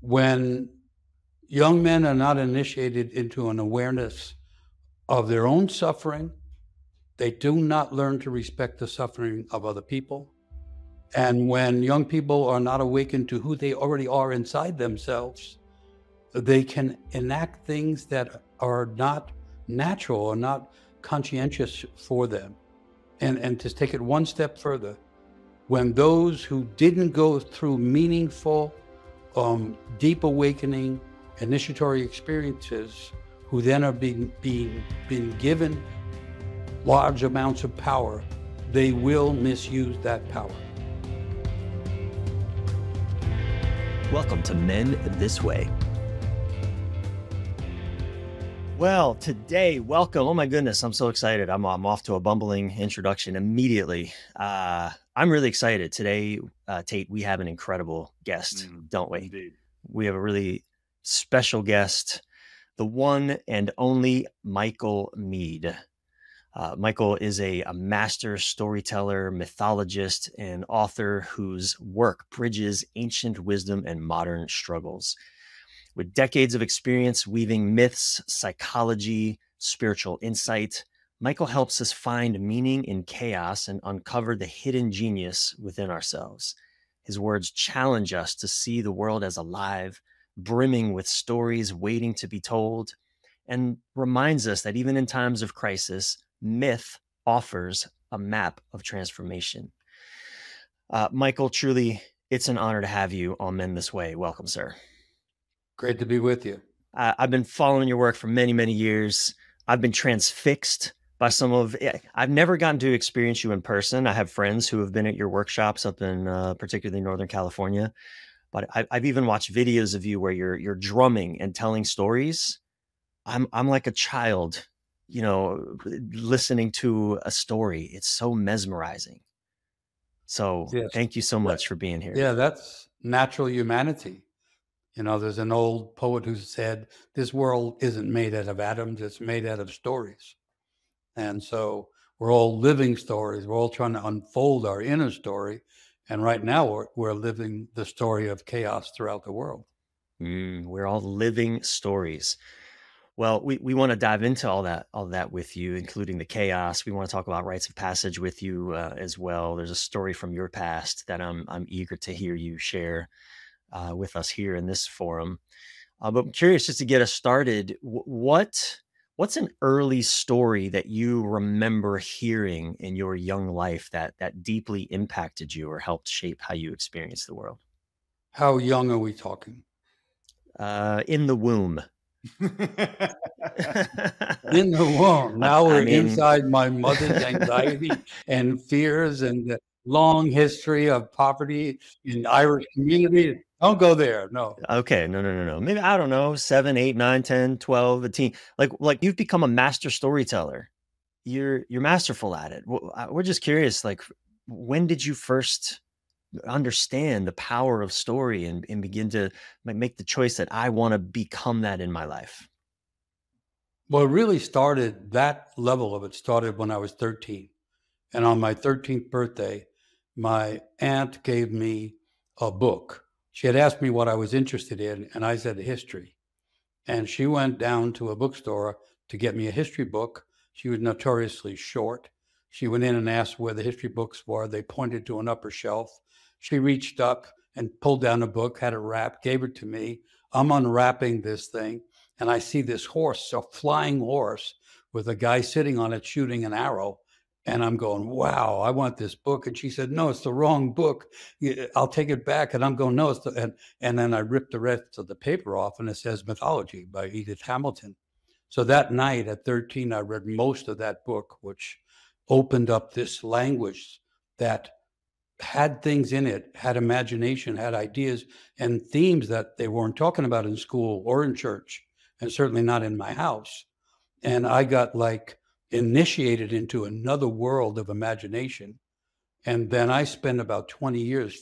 When young men are not initiated into an awareness of their own suffering, they do not learn to respect the suffering of other people. And when young people are not awakened to who they already are inside themselves, they can enact things that are not natural or not conscientious for them. And to take it one step further, when those who didn't go through meaningful, deep awakening, initiatory experiences, who then are being given large amounts of power, they will misuse that power. Welcome to Men This Way. Well, today, welcome. Oh my goodness, I'm so excited. I'm off to a bumbling introduction immediately. I'm really excited. Today, Tate, we have an incredible guest, don't we? Indeed. We have a really special guest, the one and only Michael Meade. Michael is a master storyteller, mythologist, and author whose work bridges ancient wisdom and modern struggles. With decades of experience weaving myths, psychology, spiritual insight, Michael helps us find meaning in chaos and uncover the hidden genius within ourselves. His words challenge us to see the world as alive, brimming with stories waiting to be told, and reminds us that even in times of crisis, myth offers a map of transformation. Michael, truly, it's an honor to have you on Men This Way. Welcome, sir. Great to be with you. I've been following your work for many, many years. I've been transfixed by I've never gotten to experience you in person. I have friends who have been at your workshops up in particularly Northern California, but I've even watched videos of you where you're drumming and telling stories. I'm like a child, listening to a story. It's so mesmerizing. So Yes. Thank you so much for being here. Yeah, that's natural humanity. There's an old poet who said, this world isn't made out of atoms, it's made out of stories. And so we're all living stories. We're all trying to unfold our inner story. And right now we're living the story of chaos throughout the world. We're all living stories. Well, we want to dive into all that with you, including the chaos. We want to talk about rites of passage with you as well. There's a story from your past that I'm eager to hear you share with us here in this forum. But I'm curious, just to get us started, what's an early story that you remember hearing in your young life that deeply impacted you or helped shape how you experience the world? How young are we talking? In the womb. In the womb. Now we're inside my mother's anxiety and fears and the long history of poverty in Irish community. Don't go there. No. Okay. No. Maybe, I don't know, 7, 8, 9, 10, 12, a teen. Like you've become a master storyteller. You're masterful at it. We're just curious, like, when did you first understand the power of story and begin to make the choice that I want to become that in my life? Well, it really started, that level of it started when I was 13. And on my 13th birthday, my aunt gave me a book. She had asked me what I was interested in, and I said history. And she went down to a bookstore to get me a history book. She was notoriously short. She went in and asked where the history books were. They pointed to an upper shelf. She reached up and pulled down a book, had it wrapped, gave it to me. I'm unwrapping this thing, and I see this horse, a flying horse, with a guy sitting on it shooting an arrow. And I'm going, wow, I want this book. And she said, no, it's the wrong book. I'll take it back. And I'm going, no, it's and then I ripped the rest of the paper off, and it says Mythology by Edith Hamilton. So that night at 13, I read most of that book, which opened up this language that had things in it, had imagination, had ideas and themes that they weren't talking about in school or in church, and certainly not in my house. And I got initiated into another world of imagination. And then I spent about 20 years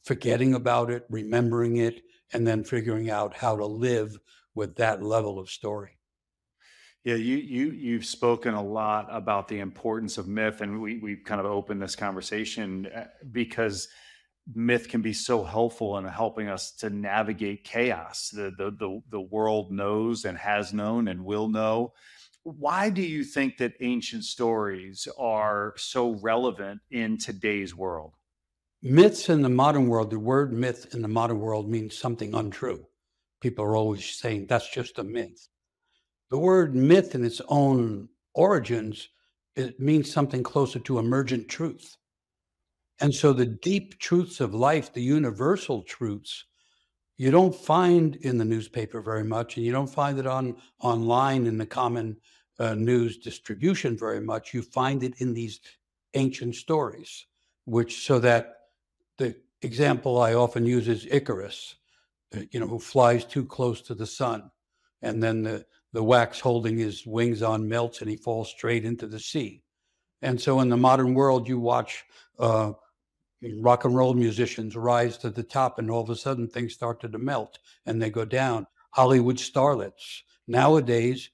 forgetting about it, remembering it, and then figuring out how to live with that level of story. Yeah, you've spoken a lot about the importance of myth, and we've kind of opened this conversation because myth can be so helpful in helping us to navigate chaos. The world knows and has known and will know. Why do you think that ancient stories are so relevant in today's world? Myths in the modern world, the word myth in the modern world means something untrue. People are always saying that's just a myth. The word myth in its own origins, it means something closer to emergent truth. And so the deep truths of life, the universal truths, you don't find in the newspaper very much, and you don't find it online in the common news distribution very much. You find it in these ancient stories, which so that the example I often use is Icarus, who flies too close to the sun, and then the wax holding his wings on melts, and he falls straight into the sea. And so in the modern world, you watch rock and roll musicians rise to the top, and all of a sudden things start to melt and they go down. Hollywood starlets. Nowadays,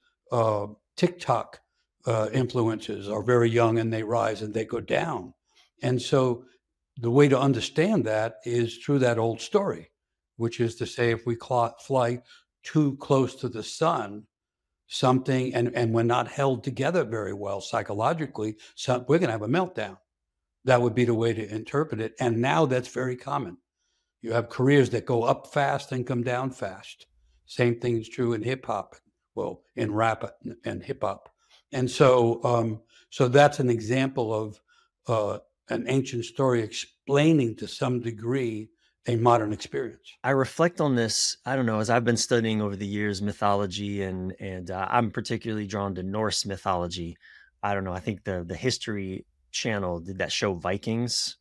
TikTok influencers are very young and they rise and they go down. And so the way to understand that is through that old story, which is to say, if we fly too close to the sun, something, and we're not held together very well psychologically, so we're going to have a meltdown. That would be the way to interpret it. And now that's very common. You have careers that go up fast and come down fast. Same thing is true in hip hop, well, in rap and hip hop. And so, so that's an example of an ancient story explaining to some degree a modern experience. I reflect on this, I don't know, as I've been studying over the years mythology, and I'm particularly drawn to Norse mythology. I don't know, I think the History Channel did that show Vikings.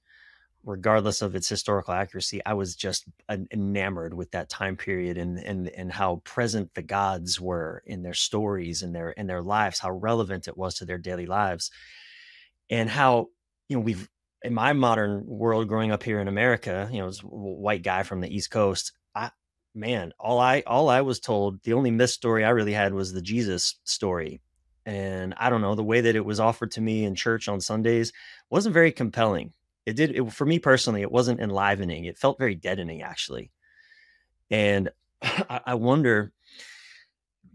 Regardless of its historical accuracy, I was just enamored with that time period and how present the gods were in their stories and their lives, how relevant it was to their daily lives, and how, we've, in my modern world growing up here in America, as a white guy from the East Coast, all I was told, the only myth story I really had was the Jesus story. And I don't know, the way that it was offered to me in church on Sundays wasn't very compelling. For me personally, it wasn't enlivening. It felt very deadening, actually. And I wonder,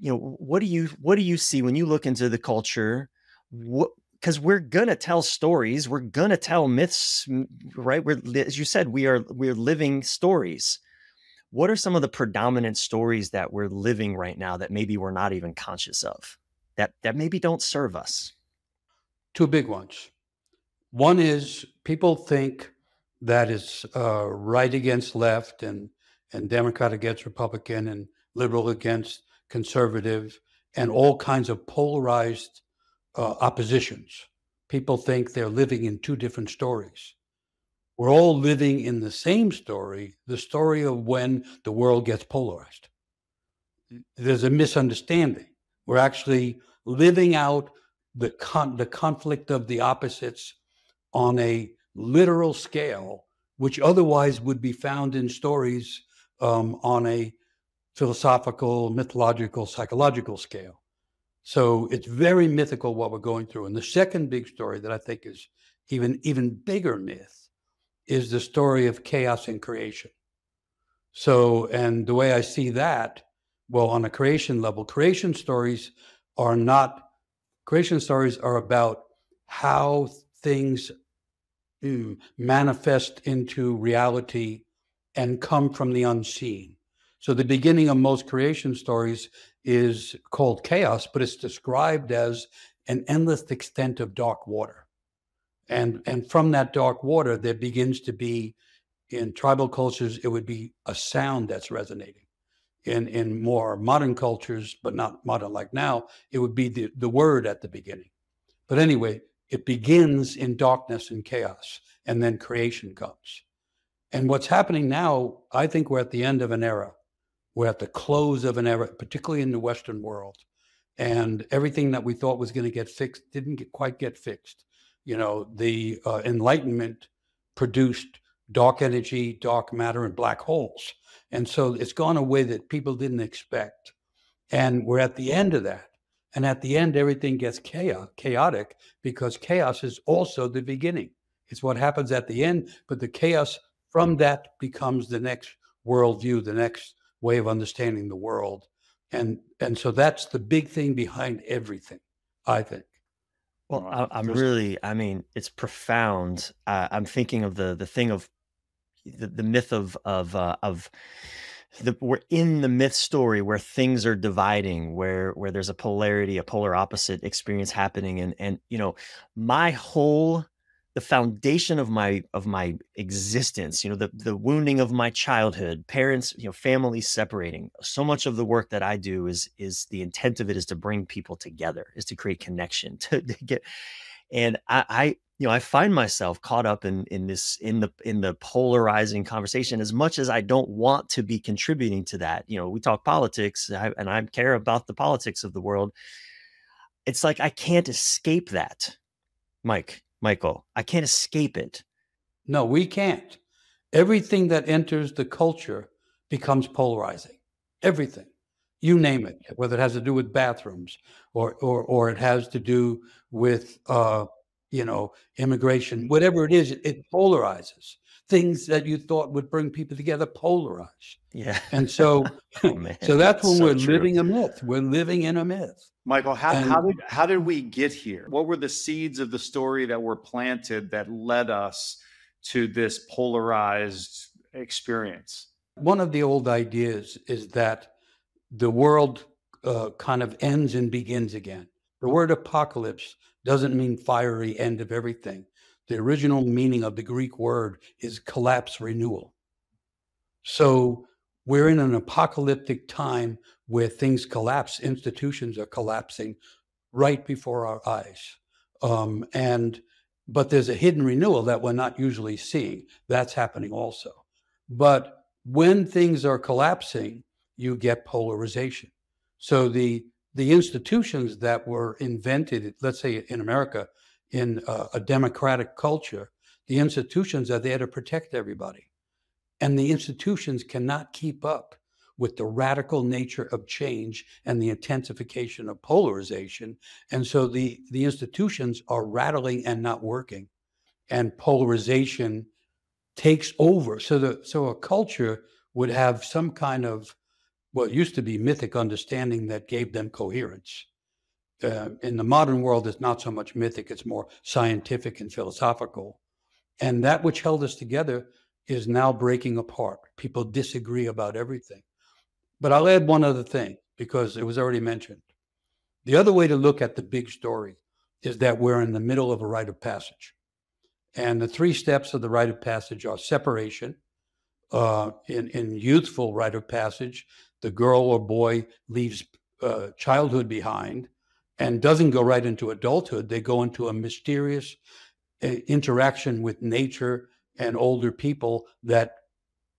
what do you see when you look into the culture? Because we're gonna tell stories, we're gonna tell myths, right? As you said, we're living stories. What are some of the predominant stories that we're living right now that maybe we're not even conscious of, that maybe don't serve us? Two big ones. One is people think that it's right against left and Democrat against Republican and liberal against conservative and all kinds of polarized oppositions. People think they're living in two different stories. We're all living in the same story, the story of when the world gets polarized. There's a misunderstanding. We're actually living out the conflict of the opposites on a literal scale, which otherwise would be found in stories on a philosophical, mythological, psychological scale. So it's very mythical what we're going through. And the second big story that I think is even bigger myth is the story of chaos and creation. So, and the way I see that, well, on a creation level, creation stories are about how things manifest into reality and come from the unseen. So the beginning of most creation stories is called chaos, but it's described as an endless extent of dark water. And from that dark water, there begins to be, in tribal cultures, it would be a sound that's resonating. In more modern cultures, but not modern like now, it would be the word at the beginning. But anyway, it begins in darkness and chaos, and then creation comes. And what's happening now, I think we're at the end of an era. We're at the close of an era, particularly in the Western world. And everything that we thought was going to get fixed didn't quite get fixed. The Enlightenment produced dark energy, dark matter, and black holes. And so it's gone a way that people didn't expect. And we're at the end of that. And at the end, everything gets chaotic, because chaos is also the beginning. It's what happens at the end, but the chaos from that becomes the next worldview, the next way of understanding the world. And so that's the big thing behind everything, I think. Well, Wow. I'm really, I mean, it's profound. I'm thinking of the thing of the myth of we're in the myth story where things are dividing, where there's a polarity, a polar opposite experience happening, and my whole the foundation of my existence, the wounding of my childhood, parents, families separating. So much of the work that I do is the intent of it is to bring people together, is to create connection, to get. And I find myself caught up in the polarizing conversation as much as I don't want to be contributing to that. We talk politics, and I care about the politics of the world. It's like I can't escape that, Michael. I can't escape it. No, we can't. Everything that enters the culture becomes polarizing. Everything. You name it, whether it has to do with bathrooms or it has to do with immigration, whatever it is, it polarizes. Things that you thought would bring people together polarize. Yeah. And so Oh, man, so that's when so we're true. living a myth. We're living in a myth. Michael, And how did we get here? What were the seeds of the story that were planted that led us to this polarized experience? one of the old ideas is that the world kind of ends and begins again. The word apocalypse doesn't mean fiery end of everything. The original meaning of the Greek word is collapse renewal. So we're in an apocalyptic time where things collapse, institutions are collapsing right before our eyes. But there's a hidden renewal that we're not usually seeing. That's happening also. But when things are collapsing, you get polarization. So the institutions that were invented, let's say in America, in a democratic culture, the institutions are there to protect everybody. And the institutions cannot keep up with the radical nature of change and the intensification of polarization. And so the institutions are rattling and not working, and polarization takes over. So a culture would have some kind of what used to be mythic understanding that gave them coherence. In the modern world, it's not so much mythic, it's more scientific and philosophical. And that which held us together is now breaking apart. People disagree about everything. But I'll add one other thing because it was already mentioned. The other way to look at the big story is that we're in the middle of a rite of passage. And the three steps of the rite of passage are separation. In youthful rite of passage, the girl or boy leaves childhood behind and doesn't go right into adulthood. They go into a mysterious interaction with nature and older people that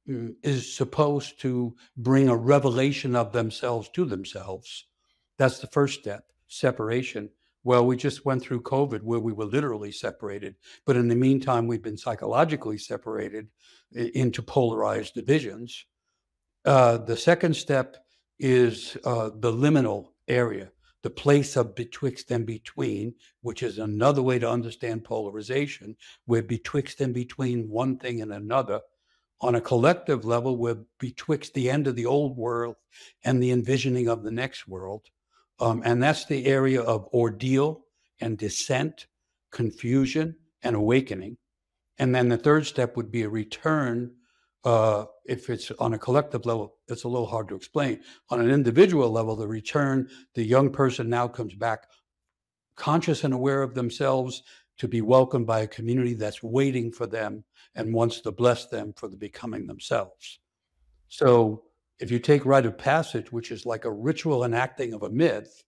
is supposed to bring a revelation of themselves to themselves. That's the first step, separation. Well, we just went through COVID where we were literally separated, but in the meantime, we've been psychologically separated into polarized divisions. The second step is the liminal area, the place of betwixt and between, which is another way to understand polarization. We're betwixt and between one thing and another. On a collective level, we're betwixt the end of the old world and the envisioning of the next world. And that's the area of ordeal and descent, confusion, and awakening. And then the third step would be a return. If it's on a collective level, it's a little hard to explain. On an individual level, the return, the young person now comes back conscious and aware of themselves to be welcomed by a community that's waiting for them and wants to bless them for the becoming themselves. So if you take rite of passage, which is like a ritual enacting of a myth,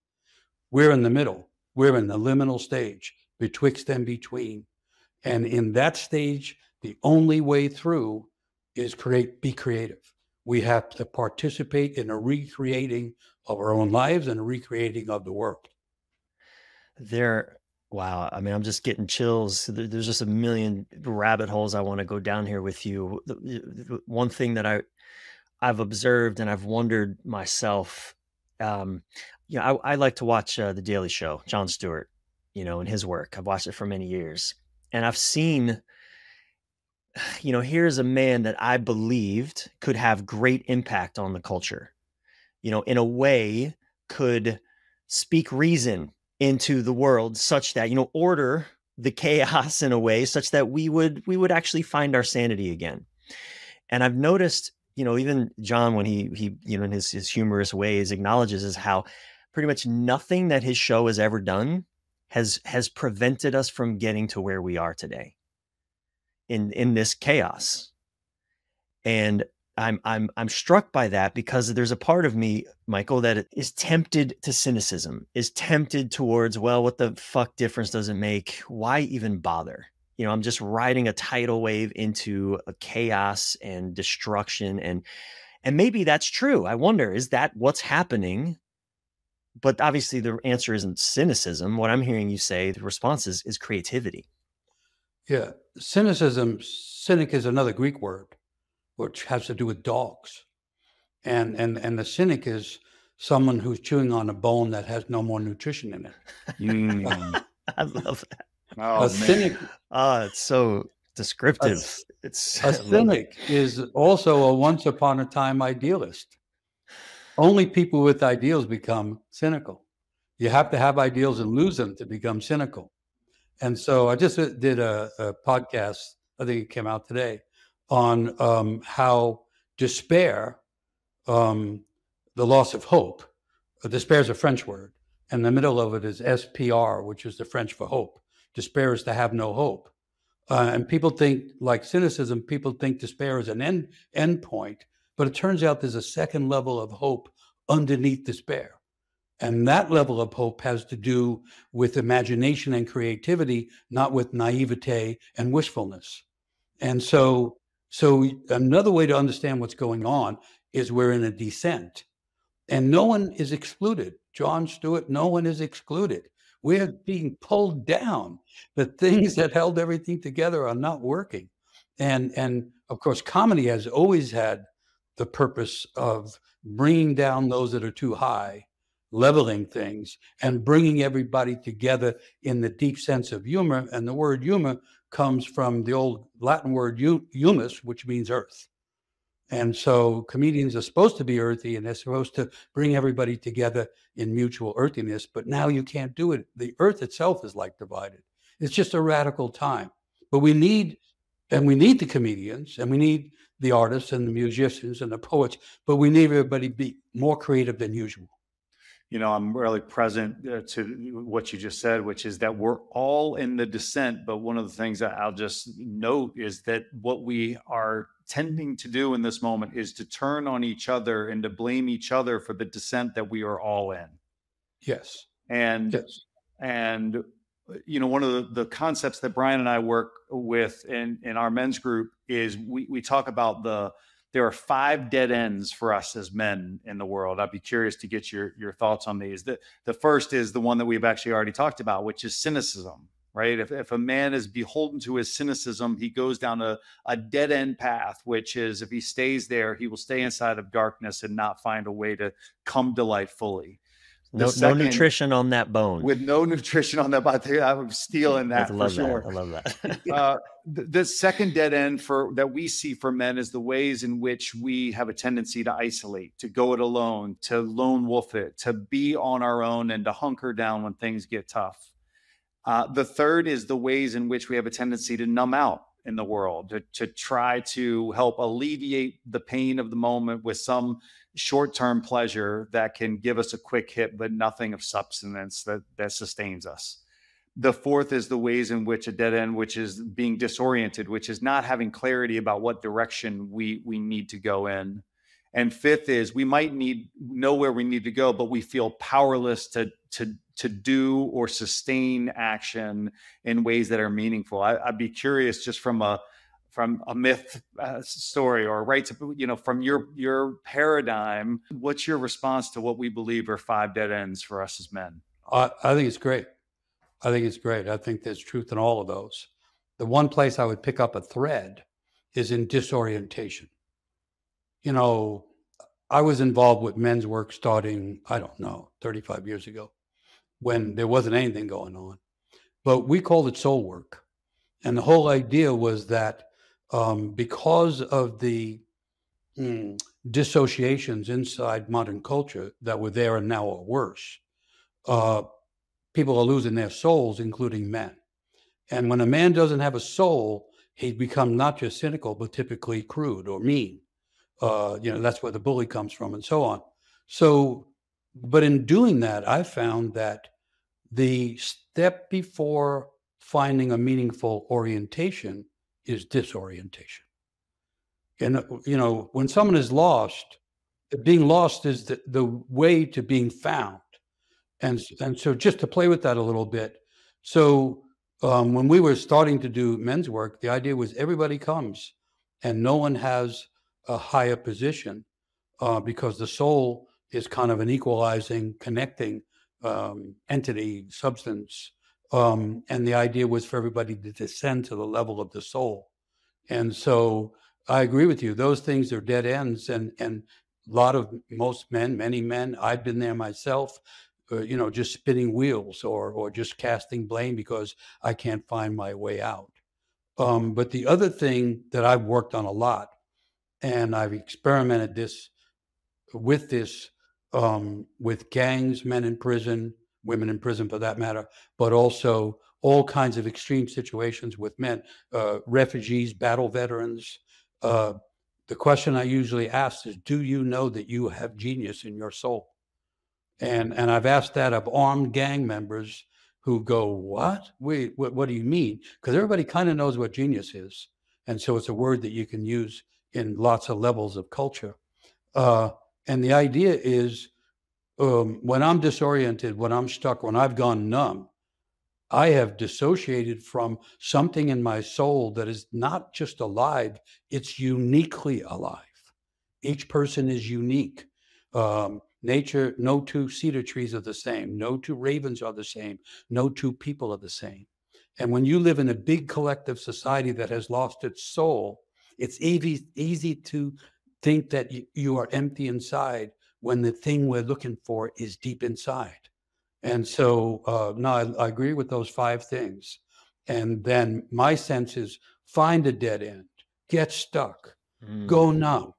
we're in the middle. We're in the liminal stage, betwixt and between. And in that stage, the only way through is be creative. We have to participate in a recreating of our own lives and a recreating of the world. Wow. I mean, I'm just getting chills. There's just a million rabbit holes I want to go down here with you. One thing that I've observed and I've wondered myself, I like to watch The Daily Show, Jon Stewart, and his work. I've watched it for many years, and I've seen here's a man that I believed could have great impact on the culture, in a way could speak reason into the world such that, order the chaos in a way such that we would actually find our sanity again. And I've noticed, even John, when he in his humorous ways acknowledges is how pretty much nothing that his show has ever done has prevented us from getting to where we are today in this chaos. And I'm struck by that because there's a part of me, Michael, that is tempted to cynicism, is tempted towards, well, what the fuck difference does it make? Why even bother? I'm just riding a tidal wave into a chaos and destruction. And maybe that's true. I wonder, is that what's happening? But obviously the answer isn't cynicism. What I'm hearing you say, the response is creativity. Yeah. Cynic is another Greek word, which has to do with dogs. And the cynic is someone who's chewing on a bone that has no more nutrition in it. I love that. A cynic. It's so descriptive. A cynic is also a once upon a time idealist. Only people with ideals become cynical. You have to have ideals and lose them to become cynical. And so I just did a podcast, I think it came out today, on how despair, the loss of hope, despair is a French word, and the middle of it is SPR, which is the French for hope. Despair is to have no hope. And people think, like cynicism, people think despair is an end point, but it turns out there's a second level of hope underneath despair. And that level of hope has to do with imagination and creativity, not with naivete and wishfulness. And so another way to understand what's going on is we're in a descent. And no one is excluded. John Stewart, no one is excluded. We're being pulled down. The things that held everything together are not working. And of course, comedy has always had the purpose of bringing down those that are too high, leveling things, and bringing everybody together in the deep sense of humor. And the word humor comes from the old Latin word humus, which means earth. And so comedians are supposed to be earthy, and they're supposed to bring everybody together in mutual earthiness, but now you can't do it. The earth itself is like divided. It's just a radical time. But we need the comedians, and we need the artists and the musicians and the poets, but we need everybody to be more creative than usual. I'm really present to what you just said, which is that we're all in the descent. But one of the things that I'll just note is that what we are tending to do in this moment is to turn on each other and to blame each other for the descent that we are all in. Yes. And one of the concepts that Bryan and I work with in our men's group is we talk about there are 5 dead ends for us as men in the world. I'd be curious to get your thoughts on these. The first is the one that we've actually already talked about, which is cynicism, right? If a man is beholden to his cynicism, he goes down a dead end path, which is if he stays there, he will stay inside of darkness and not find a way to come to light fully. No nutrition on that bone. With no nutrition on that bone. I'm stealing that for sure. I love that. The second dead end that we see for men is the ways in which we have a tendency to isolate, to go it alone, to lone wolf it, to be on our own, and to hunker down when things get tough. The third is the ways in which we have a tendency to numb out in the world, to try to help alleviate the pain of the moment with some short-term pleasure that can give us a quick hit, but nothing of substance that sustains us. The fourth is the ways in which a dead end, which is being disoriented, which is not having clarity about what direction we need to go in. And fifth is we might know where we need to go, but we feel powerless to do or sustain action in ways that are meaningful. I'd be curious, just from a myth story or Rites, from your paradigm, what's your response to what we believe are 5 dead ends for us as men? I think it's great. I think there's truth in all of those. The one place I would pick up a thread is in disorientation. I was involved with men's work starting, 35 years ago, when there wasn't anything going on. But we called it soul work. And the whole idea was that because of the dissociations inside modern culture that were there and now are worse. People are losing their souls, including men. And when a man doesn't have a soul, he becomes not just cynical, but typically crude or mean. That's where the bully comes from, and so on. So, but in doing that, I found that the step before finding a meaningful orientation is disorientation. And, when someone is lost, being lost is the way to being found. And so just to play with that a little bit. So when we were starting to do men's work, the idea was everybody comes and no one has a higher position because the soul is kind of an equalizing, connecting entity, substance. And the idea was for everybody to descend to the level of the soul. And so I agree with you. Those things are dead ends. And many men, I've been there myself, just spinning wheels or just casting blame because I can't find my way out. But the other thing that I've worked on a lot, and I've experimented with gangs, men in prison, women in prison for that matter, but also all kinds of extreme situations with men, refugees, battle veterans. The question I usually ask is, do you know that you have genius in your soul? And I've asked that of armed gang members who go, what? Wait, what do you mean? Because everybody kind of knows what genius is. And so it's a word that you can use in lots of levels of culture. And the idea is when I'm disoriented, when I'm stuck, when I've gone numb, I have dissociated from something in my soul that is not just alive, it's uniquely alive. Each person is unique. Nature, no two cedar trees are the same. No two ravens are the same. No two people are the same. And when you live in a big collective society that has lost its soul, it's easy to think that you are empty inside when the thing we're looking for is deep inside. And so, no, I agree with those 5 things. And then my sense is find a dead end, get stuck, go numb,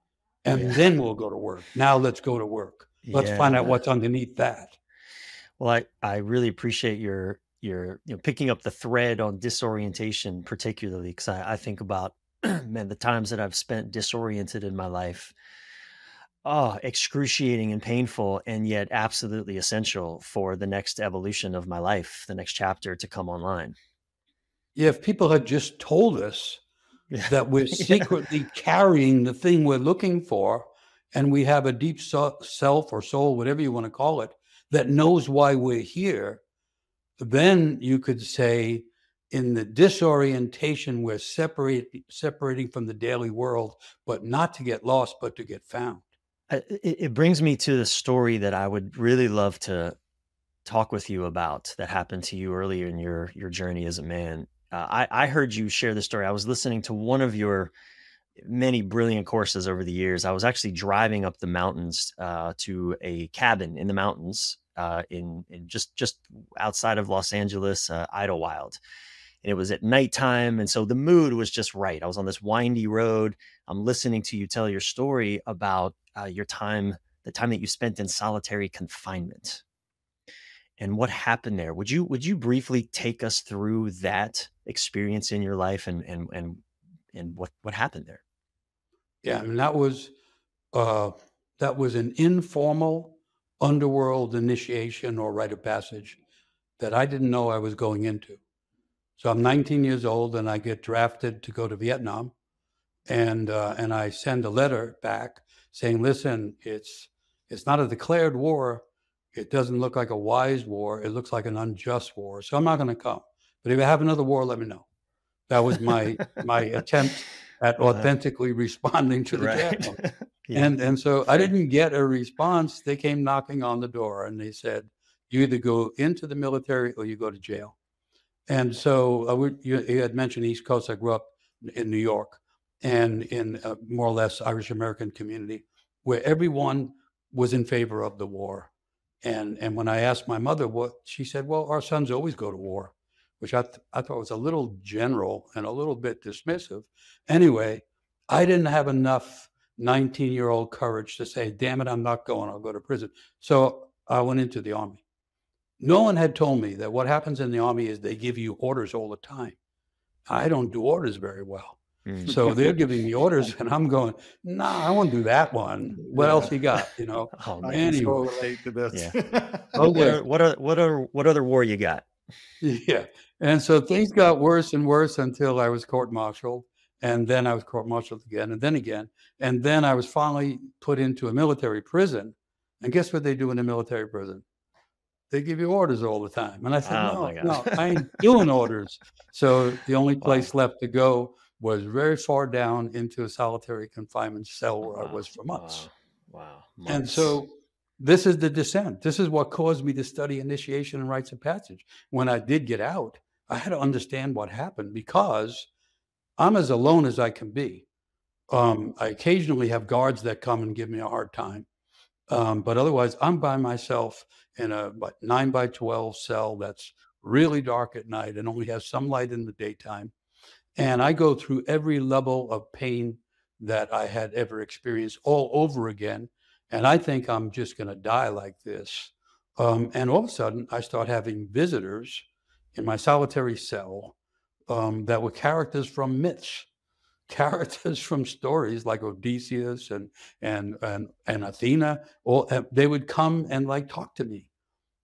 and then we'll go to work. Now let's go to work. Let's find out what's underneath that. Well, I really appreciate your picking up the thread on disorientation, particularly because I think about man, the times that I've spent disoriented in my life. Oh, excruciating and painful, and yet absolutely essential for the next evolution of my life, the next chapter to come online. Yeah, if people had just told us that we're secretly carrying the thing we're looking for, and we have a deep self or soul, whatever you want to call it, that knows why we're here, then you could say in the disorientation, we're separating from the daily world, but not to get lost, but to get found. It brings me to the story that I would really love to talk with you about that happened to you earlier in your journey as a man. I heard you share the story. I was listening to one of your many brilliant courses over the years. I was actually driving up the mountains to a cabin in the mountains in just outside of Los Angeles, Idlewild. And it was at nighttime. And so the mood was just right. I was on this windy road. I'm listening to you tell your story about the time that you spent in solitary confinement and what happened there. Would you briefly take us through that experience in your life and what happened there? Yeah, I mean, that was an informal underworld initiation or rite of passage that I didn't know I was going into. So I'm 19 years old and I get drafted to go to Vietnam, and I send a letter back saying, "Listen, it's not a declared war. It doesn't look like a wise war. It looks like an unjust war. So I'm not going to come. But if you have another war, let me know." That was my attempt at authentically responding to the draft. Yeah. And so I didn't get a response. They came knocking on the door and they said, "You either go into the military or you go to jail." And so you had mentioned East Coast. I grew up in New York and in a more or less Irish American community where everyone was in favor of the war. And when I asked my mother what, she said, "Well, our sons always go to war." which I thought was a little general and a little bit dismissive. Anyway, I didn't have enough 19-year-old courage to say, damn it, I'm not going, I'll go to prison. So I went into the Army. No one had told me that what happens in the Army is they give you orders all the time. I don't do orders very well. So they're giving me orders and I'm going, nah, I won't do that one. What else you got? You know? Oh, man. Anyway. Relate to this. Yeah. Okay. What other war you got? Yeah. And so things got worse and worse until I was court-martialed. And then I was court-martialed again and then again. And then I was finally put into a military prison. And guess what they do in a military prison? They give you orders all the time. And I said, Oh, no, I ain't doing orders. So the only place left to go was very far down into a solitary confinement cell where I was for months. Wow. And so this is the descent. This is what caused me to study initiation and rites of passage. When I did get out, I had to understand what happened because I'm as alone as I can be. I occasionally have guards that come and give me a hard time. But otherwise, I'm by myself in a 9x12 cell that's really dark at night and only has some light in the daytime. And I go through every level of pain that I had ever experienced all over again. And I think I'm just going to die like this. And all of a sudden, I start having visitors in my solitary cell that were characters from myths, characters from stories like Odysseus and Athena. They would come and like talk to me.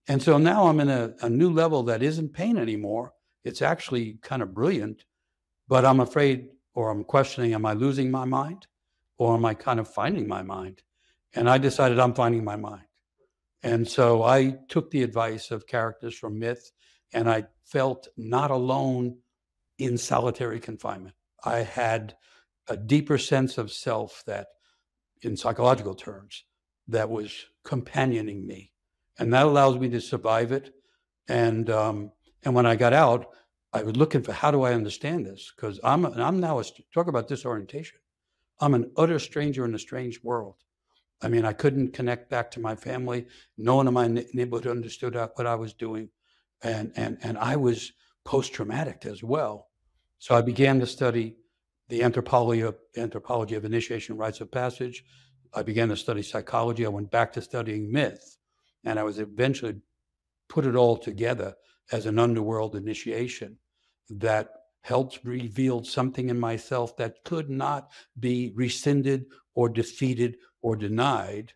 And so now I'm in a new level that isn't pain anymore. It's actually kind of brilliant. But I'm afraid, or I'm questioning, am I losing my mind? Or am I kind of finding my mind? And I decided I'm finding my mind. And so I took the advice of characters from myth, and I felt not alone in solitary confinement. I had a deeper sense of self that, in psychological terms, that was companioning me. And that allows me to survive it. And when I got out, I was looking for, how do I understand this? Because I'm now, talk about disorientation. I'm an utter stranger in a strange world. I mean, I couldn't connect back to my family. No one in my neighborhood understood what I was doing. And I was post-traumatic as well. So I began to study the anthropology of initiation, rites of passage. I began to study psychology. I went back to studying myth. And I was eventually put it all together as an underworld initiation that helped reveal something in myself that could not be rescinded or defeated or denied.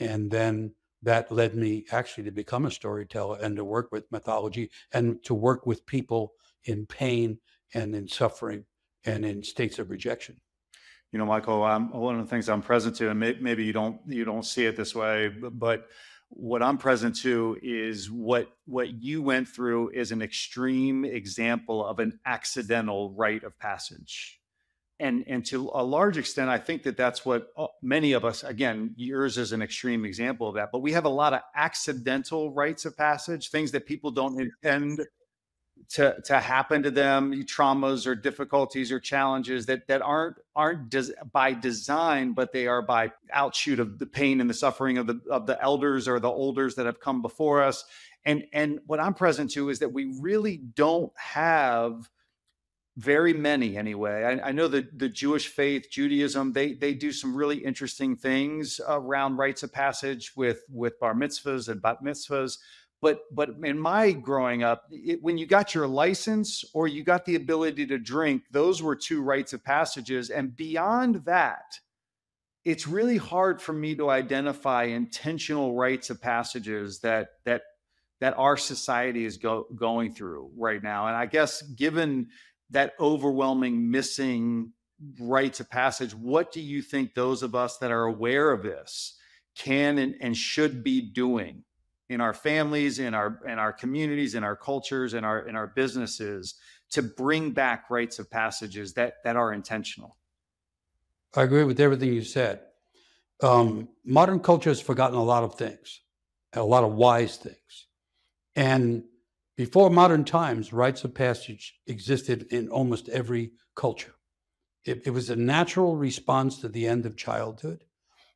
And then that led me actually to become a storyteller and to work with mythology and to work with people in pain and in suffering and in states of rejection. You know, Michael, one of the things I'm present to, and maybe you don't see it this way, but what I'm present to is what you went through is an extreme example of an accidental rite of passage. And to a large extent, I think that's what many of us, again, yours is an extreme example of that, but we have a lot of accidental rites of passage, things that people don't intend to happen to them, traumas or difficulties or challenges that aren't by design, but they are by outshoot of the pain and the suffering of the elders or the olders that have come before us. And what I'm present to is that we really don't have very many anyway. I know that the Jewish faith, Judaism, they do some really interesting things around rites of passage with bar mitzvahs and bat mitzvahs. But in my growing up, when you got your license or you got the ability to drink, those were two rites of passages. And beyond that, it's really hard for me to identify intentional rites of passages that our society is going through right now. And I guess given that overwhelming missing rites of passage, what do you think those of us that are aware of this can and should be doing in our families, in our communities, in our cultures, in our businesses to bring back rites of passages that are intentional? I agree with everything you said. Modern culture has forgotten a lot of things, a lot of wise things. And before modern times, rites of passage existed in almost every culture. It was a natural response to the end of childhood.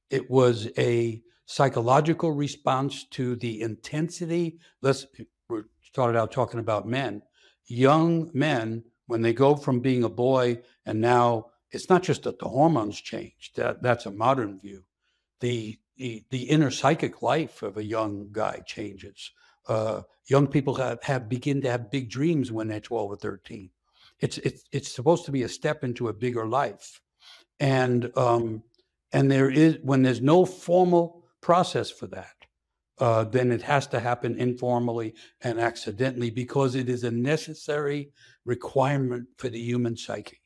It was a psychological response to the intensity. We started out talking about men. young men, when they go from being a boy, and now it's not just that the hormones change, that's a modern view. The inner psychic life of a young guy changes. Young people begin to have big dreams when they're 12 or 13. It's supposed to be a step into a bigger life. And there is, when there's no formal process for that, then it has to happen informally and accidentally, because it is a necessary requirement for the human psyche.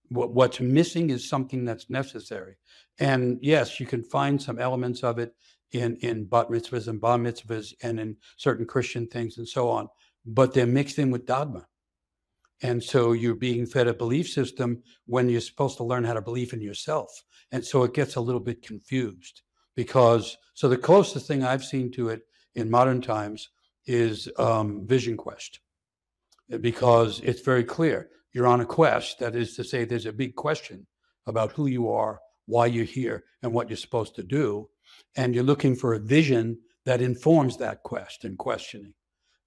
What's missing is something that's necessary. And yes, you can find some elements of it in bat mitzvahs and bar mitzvahs and in certain Christian things and so on, but they're mixed in with dogma. And so you're being fed a belief system when you're supposed to learn how to believe in yourself. And so it gets a little bit confused, because, so the closest thing I've seen to it in modern times is Vision Quest, because it's very clear. You're on a quest. That is to say, there's a big question about who you are, why you're here, and what you're supposed to do. And you're looking for a vision that informs that quest and questioning.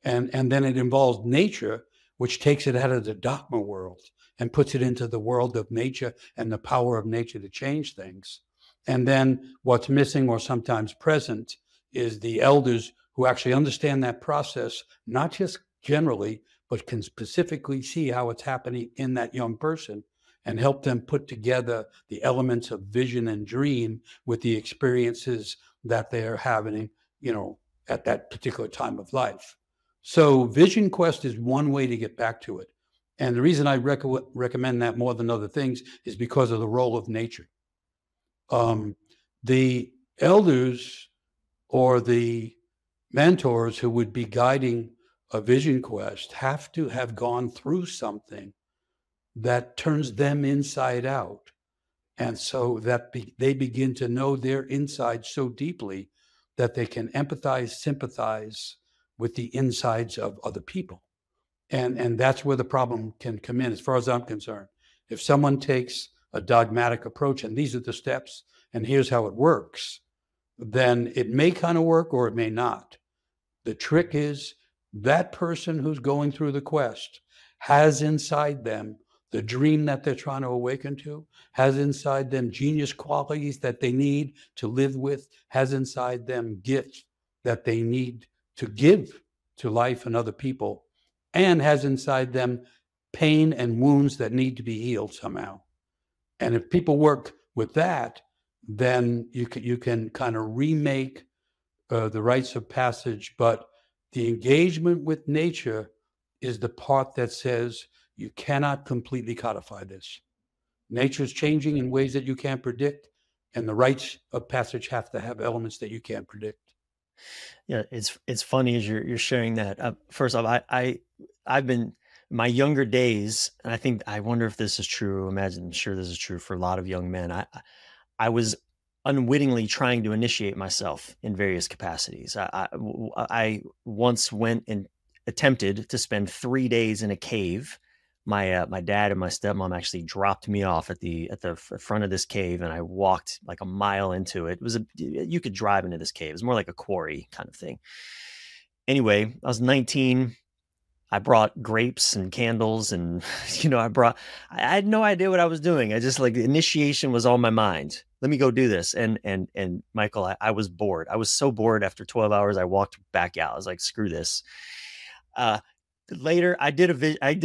And then it involves nature, which takes it out of the dogma world and puts it into the world of nature and the power of nature to change things. And then what's missing or sometimes present is the elders who actually understand that process, not just generally, but can specifically see how it's happening in that young person and help them put together the elements of vision and dream with the experiences that they're having, at that particular time of life. So Vision Quest is one way to get back to it. And the reason I recommend that more than other things is because of the role of nature. The elders or the mentors who would be guiding a Vision Quest have to have gone through something that turns them inside out. And so that they begin to know their inside so deeply that they can empathize, sympathize with the insides of other people. And that's where the problem can come in, as far as I'm concerned. If someone takes a dogmatic approach, and these are the steps, and here's how it works, then it may kind of work or it may not. The trick is that person who's going through the quest has inside them the dream that they're trying to awaken to, has inside them genius qualities that they need to live with, has inside them gifts that they need to give to life and other people, and has inside them pain and wounds that need to be healed somehow. And if people work with that, then you can kind of remake the rites of passage. But the engagement with nature is the part that says you cannot completely codify this. Nature's changing in ways that you can't predict, and the rites of passage have to have elements that you can't predict. Yeah, it's funny as you're sharing that. First off, I've been my younger days, and I wonder if this is true. I'm sure this is true for a lot of young men. I was unwittingly trying to initiate myself in various capacities. I once went and attempted to spend 3 days in a cave. My dad and my stepmom actually dropped me off at the front of this cave, and I walked like a mile into it. You could drive into this cave. It was more like a quarry kind of thing. Anyway, I was 19. I brought grapes and candles, and I had no idea what I was doing. I just, like, the initiation was on my mind. Let me go do this. And Michael, I was bored. I was so bored after 12 hours. I walked back out. I was like, screw this. Later, I did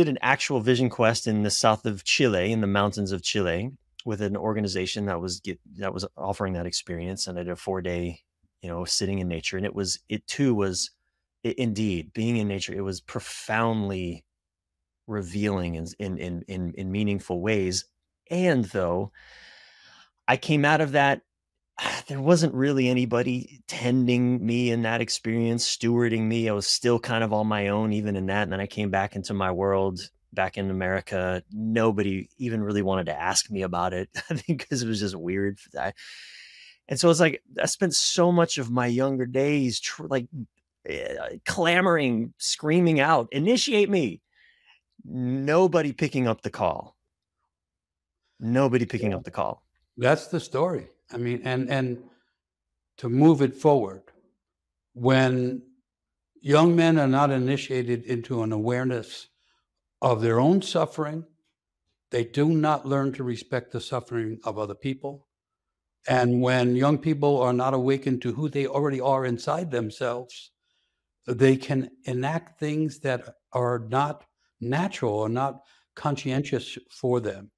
an actual vision quest in the south of Chile, in the mountains of Chile, with an organization that was offering that experience. And I did a 4-day, sitting in nature. And indeed, being in nature, it was profoundly revealing in meaningful ways. And though I came out of that, there wasn't really anybody tending me in that experience, stewarding me. I was still kind of on my own, even in that. And then I came back into my world, back in America. Nobody even really wanted to ask me about it, I think, because it was just weird. And so it's like, I spent so much of my younger days clamoring, screaming out, initiate me. Nobody picking up the call. That's the story. I mean, and to move it forward, when young men are not initiated into an awareness of their own suffering. They do not learn to respect the suffering of other people. And when young people are not awakened to who they already are inside themselves, they can enact things that are not natural or not conscientious for them.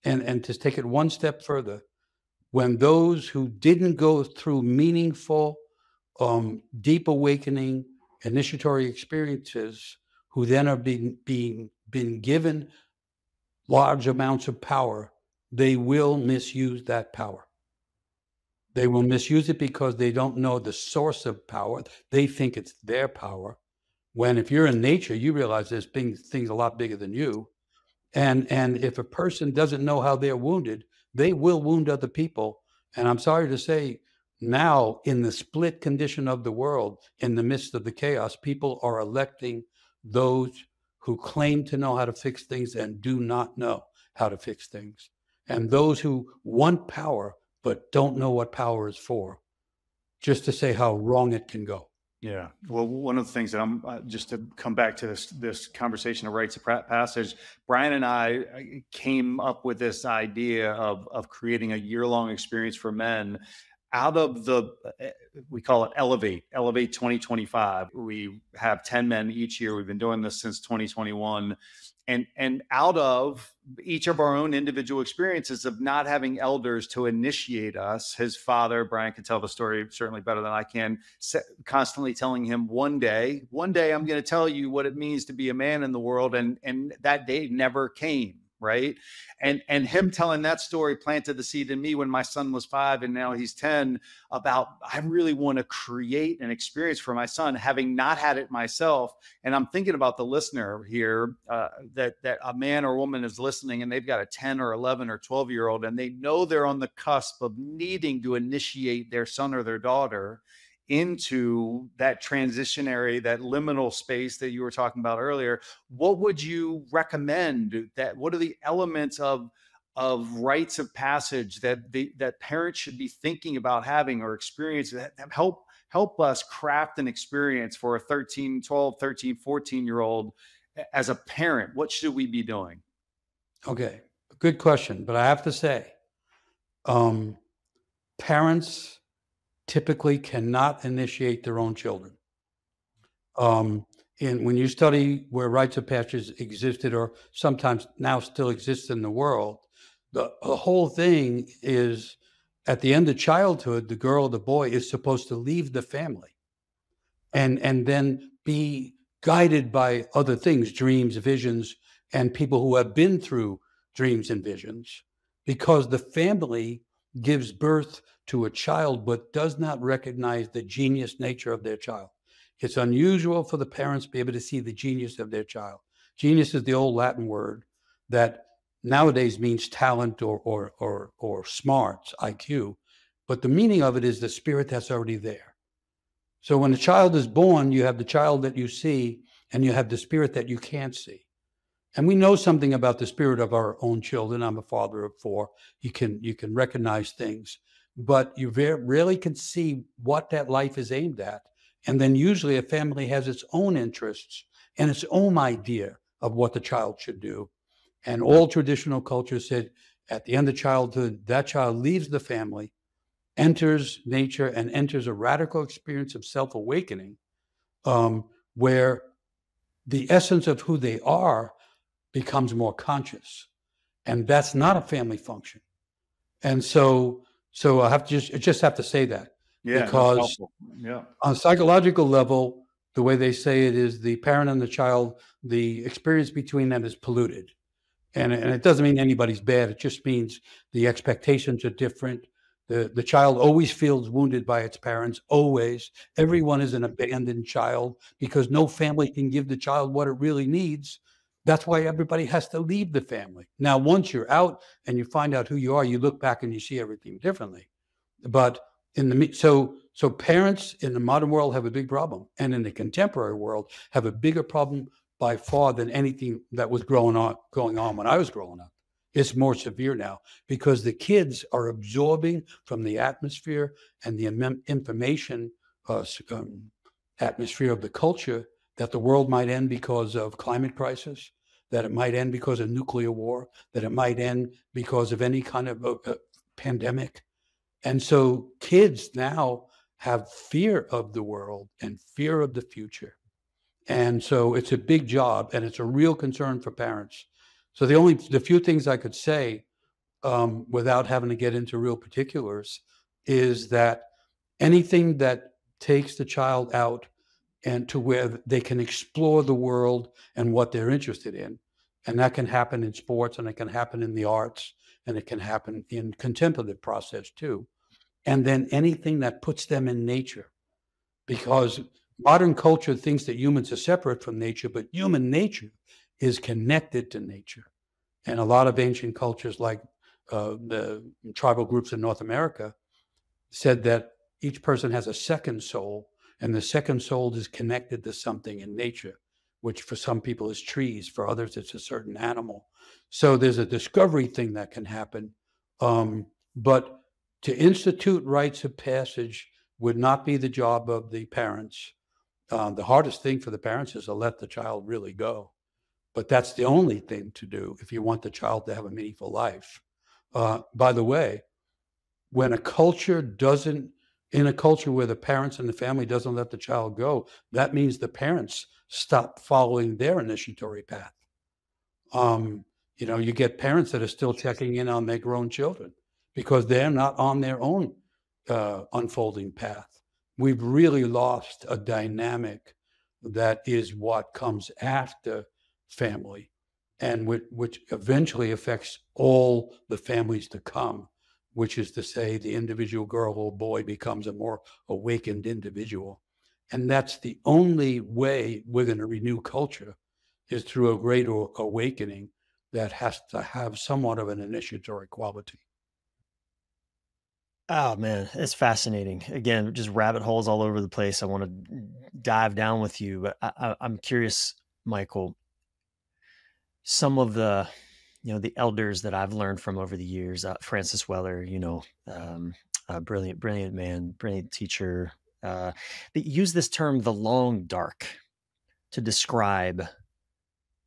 And to take it one step further, when those who didn't go through meaningful, deep awakening, initiatory experiences, who then are being given large amounts of power, they will misuse that power. They will misuse it because they don't know the source of power. They think it's their power. When if you're in nature, you realize there's things a lot bigger than you. And if a person doesn't know how they're wounded, they will wound other people. And I'm sorry to say, now in the split condition of the world, in the midst of the chaos, people are electing those who claim to know how to fix things and do not know how to fix things. And those who want power but don't know what power is for, just to say how wrong it can go. Yeah. Well, one of the things that I'm just to come back to this conversation of rites of passage, Bryan and I came up with this idea of creating a year-long experience for men out of the, we call it Elevate 2025. We have 10 men each year. We've been doing this since 2021. And out of each of our own individual experiences of not having elders to initiate us, his father, Bryan can tell the story certainly better than I can, constantly telling him, one day I'm going to tell you what it means to be a man in the world. And that day never came. Right. And him telling that story planted the seed in me when my son was 5 and now he's 10 about, I really want to create an experience for my son, having not had it myself. And I'm thinking about the listener here, that a man or woman is listening and they've got a 10 or 11 or 12-year-old and they know they're on the cusp of needing to initiate their son or their daughter into that transitionary, that liminal space that you were talking about earlier. What would you recommend? What are the elements of rites of passage that parents should be thinking about having or experience that help us craft an experience for a 12, 13, 14-year-old as a parent? What should we be doing? Okay, good question. But I have to say, parents typically cannot initiate their own children. And when you study where rites of passage existed or sometimes now still exists in the world, the whole thing is at the end of childhood, the girl or the boy is supposed to leave the family and then be guided by other things, dreams, visions, and people who have been through dreams and visions, because the family gives birth to a child but does not recognize the genius nature of their child. It's unusual for the parents to be able to see the genius of their child. Genius is the old Latin word that nowadays means talent or smarts, IQ, but the meaning of it is the spirit that's already there. So when a child is born, you have the child that you see and you have the spirit that you can't see. And we know something about the spirit of our own children. I'm a father of 4. You can recognize things, but you rarely can see what that life is aimed at. And then usually a family has its own interests and its own idea of what the child should do. And all traditional cultures said at the end of childhood, that child leaves the family, enters nature, and enters a radical experience of self-awakening, where the essence of who they are becomes more conscious. And that's not a family function. And so I have to just have to say that. Yeah, because on a psychological level, the way they say it is the parent and the child, the experience between them is polluted. And it doesn't mean anybody's bad. It just means the expectations are different. The child always feels wounded by its parents, always. Everyone is an abandoned child because no family can give the child what it really needs. That's why everybody has to leave the family. Now, once you're out and you find out who you are, you look back and you see everything differently. But so parents in the modern world have a big problem, and in the contemporary world have a bigger problem by far than anything that was going on when I was growing up. It's more severe now because the kids are absorbing from the atmosphere and the information atmosphere of the culture that the world might end because of climate crisis, that it might end because of nuclear war, that it might end because of any kind of a pandemic. And so kids now have fear of the world and fear of the future. And so it's a big job, and it's a real concern for parents. So the few things I could say without having to get into real particulars is that anything that takes the child out and to where they can explore the world and what they're interested in. And that can happen in sports, and it can happen in the arts, and it can happen in contemplative process too. And then anything that puts them in nature, because modern culture thinks that humans are separate from nature, but human nature is connected to nature. And a lot of ancient cultures, like the tribal groups in North America, said that each person has a second soul, and the second soul is connected to something in nature, which for some people is trees, for others it's a certain animal. So there's a discovery thing that can happen. But to institute rites of passage would not be the job of the parents. The hardest thing for the parents is to let the child really go. But that's the only thing to do if you want the child to have a meaningful life. By the way, when a culture in a culture where the parents and the family doesn't let the child go, that means the parents stop following their initiatory path. You get parents that are still checking in on their grown children because they're not on their own unfolding path. We've really lost a dynamic that is what comes after family, and which eventually affects all the families to come, which is to say the individual girl or boy becomes a more awakened individual. And that's the only way we're going to renew culture, is through a great awakening that has to have somewhat of an initiatory quality. Oh man, it's fascinating. Again, just rabbit holes all over the place. I want to dive down with you, but I'm curious, Michael. Some of the elders that I've learned from over the years, Francis Weller, a brilliant man, brilliant teacher. They use this term, the long dark, to describe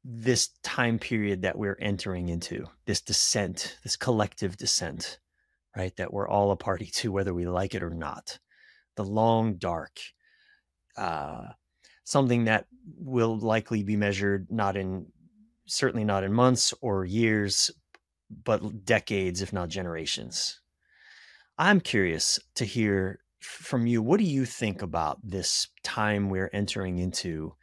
this time period that we're entering into, this descent, this collective descent, right? That we're all a party to, whether we like it or not. The long dark, something that will likely be measured certainly not in months or years, but decades, if not generations. I'm curious to hear from you. What do you think about this time we're entering into?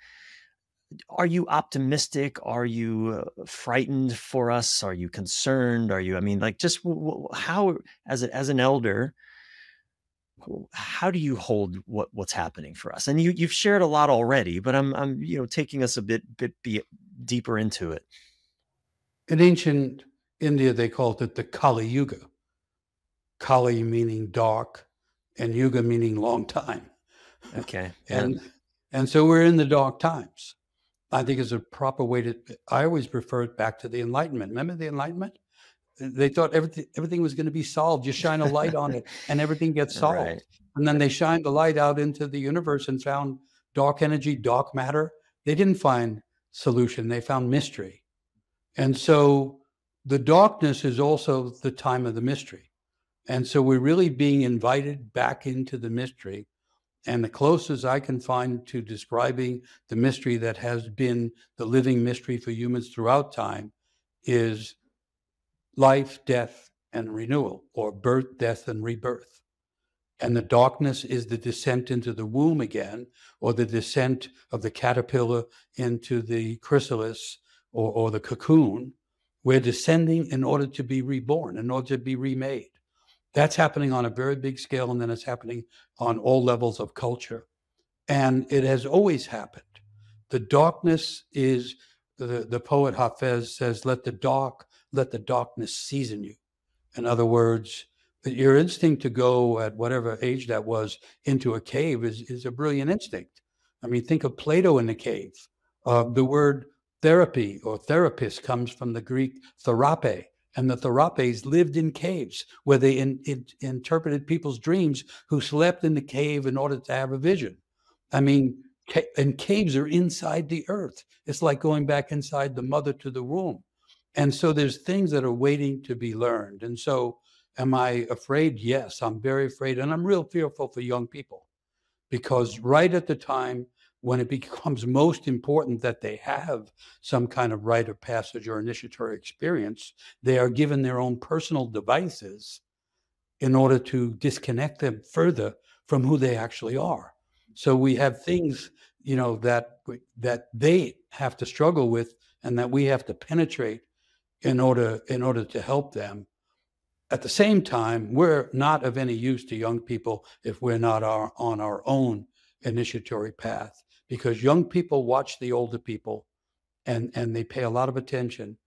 Are you optimistic? Are you frightened for us? Are you concerned? Just how, as an elder, how do you hold what's happening for us? And you've shared a lot already, but I'm taking us a bit deeper into it. In ancient India, they called it the Kali Yuga. Kali meaning dark, and Yuga meaning long time. Okay. And so we're in the dark times. I think is a proper way I always refer it back to the Enlightenment. Remember the Enlightenment? They thought everything was going to be solved. You shine a light on it and everything gets solved. Right. And then they shined the light out into the universe and found dark energy, dark matter. They didn't find solution. They found mystery. And so the darkness is also the time of the mystery. And so we're really being invited back into the mystery. And the closest I can find to describing the mystery that has been the living mystery for humans throughout time is life, death, and renewal, or birth, death, and rebirth. And the darkness is the descent into the womb again, or the descent of the caterpillar into the chrysalis or the cocoon. We're descending in order to be reborn, in order to be remade. That's happening on a very big scale, and then it's happening on all levels of culture. And it has always happened. The darkness is, the poet Hafez says, let the darkness season you. In other words, your instinct to go at whatever age that was into a cave is a brilliant instinct. I mean, think of Plato in the cave. The word therapy or therapist comes from the Greek therape, and the therapes lived in caves where they interpreted people's dreams who slept in the cave in order to have a vision. I mean, And caves are inside the earth. It's like going back inside the mother to the womb. And so there's things that are waiting to be learned. And so am I afraid? Yes, I'm very afraid. And I'm real fearful for young people, because right at the time when it becomes most important that they have some kind of rite of passage or initiatory experience, they are given their own personal devices in order to disconnect them further from who they actually are. So we have things, that they have to struggle with and that we have to penetrate in order to help them. At the same time, we're not of any use to young people if we're not on our own initiatory path, because young people watch the older people and they pay a lot of attention.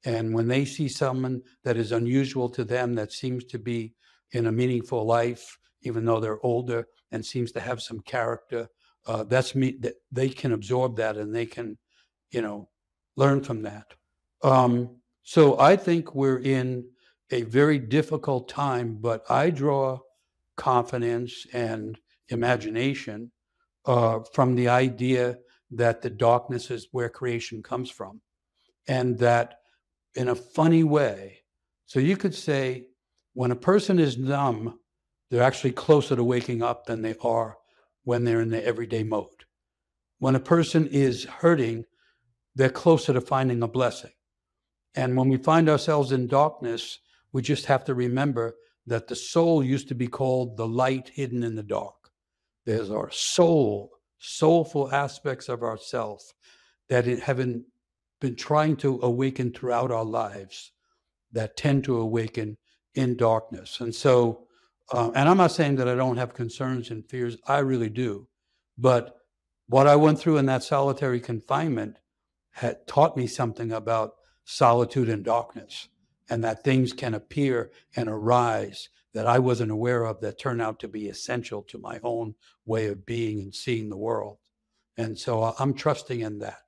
And when they see someone that is unusual to them, that seems to be in a meaningful life, even though they're older, and seems to have some character, that they can absorb that and they can, learn from that. So I think we're in a very difficult time, but I draw confidence and imagination from the idea that the darkness is where creation comes from, and that in a funny way. So you could say when a person is numb, they're actually closer to waking up than they are when they're in the everyday mode. When a person is hurting, they're closer to finding a blessing. And when we find ourselves in darkness, we just have to remember that the soul used to be called the light hidden in the dark. There's our soulful aspects of ourself that have been trying to awaken throughout our lives, that tend to awaken in darkness. And so, and I'm not saying that I don't have concerns and fears. I really do. But what I went through in that solitary confinement had taught me something about solitude and darkness, and that things can appear and arise that I wasn't aware of, that turn out to be essential to my own way of being and seeing the world. And so I'm trusting in that.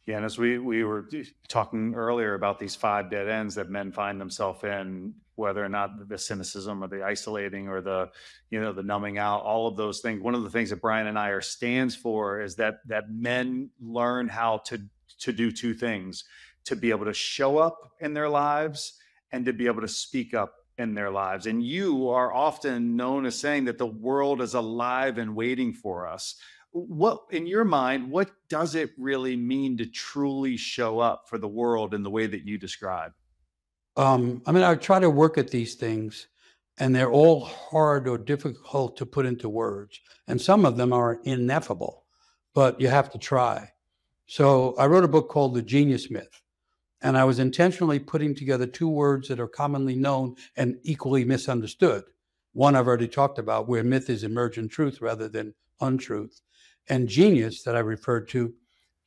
Yeah, and as we were talking earlier about these 5 dead ends that men find themselves in, whether or not the cynicism or the isolating or the numbing out, all of those things. One of the things that Bryan and I stands for is that men learn how to do 2 things: to be able to show up in their lives and to be able to speak up in their lives. And you are often known as saying that the world is alive and waiting for us. What, in your mind, what does it really mean to truly show up for the world in the way that you describe? I try to work at these things, and they're all hard or difficult to put into words. And some of them are ineffable, but you have to try. So I wrote a book called The Genius Myth, and I was intentionally putting together 2 words that are commonly known and equally misunderstood. One I've already talked about, where myth is emergent truth rather than untruth, and genius that I referred to.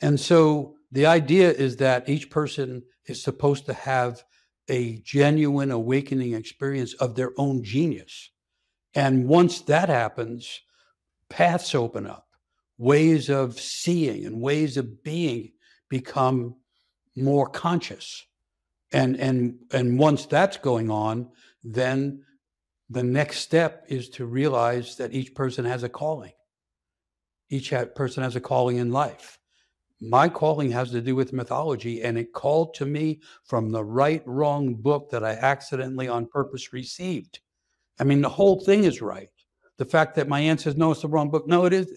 And so the idea is that each person is supposed to have a genuine awakening experience of their own genius. And once that happens, paths open up, ways of seeing and ways of being become more conscious. And once that's going on, then the next step is to realize that each person has a calling. Each person has a calling in life. My calling has to do with mythology, and it called to me from the right, wrong book that I accidentally on purpose received. The whole thing is right. The fact that my answer is no, it's the wrong book. No, it is.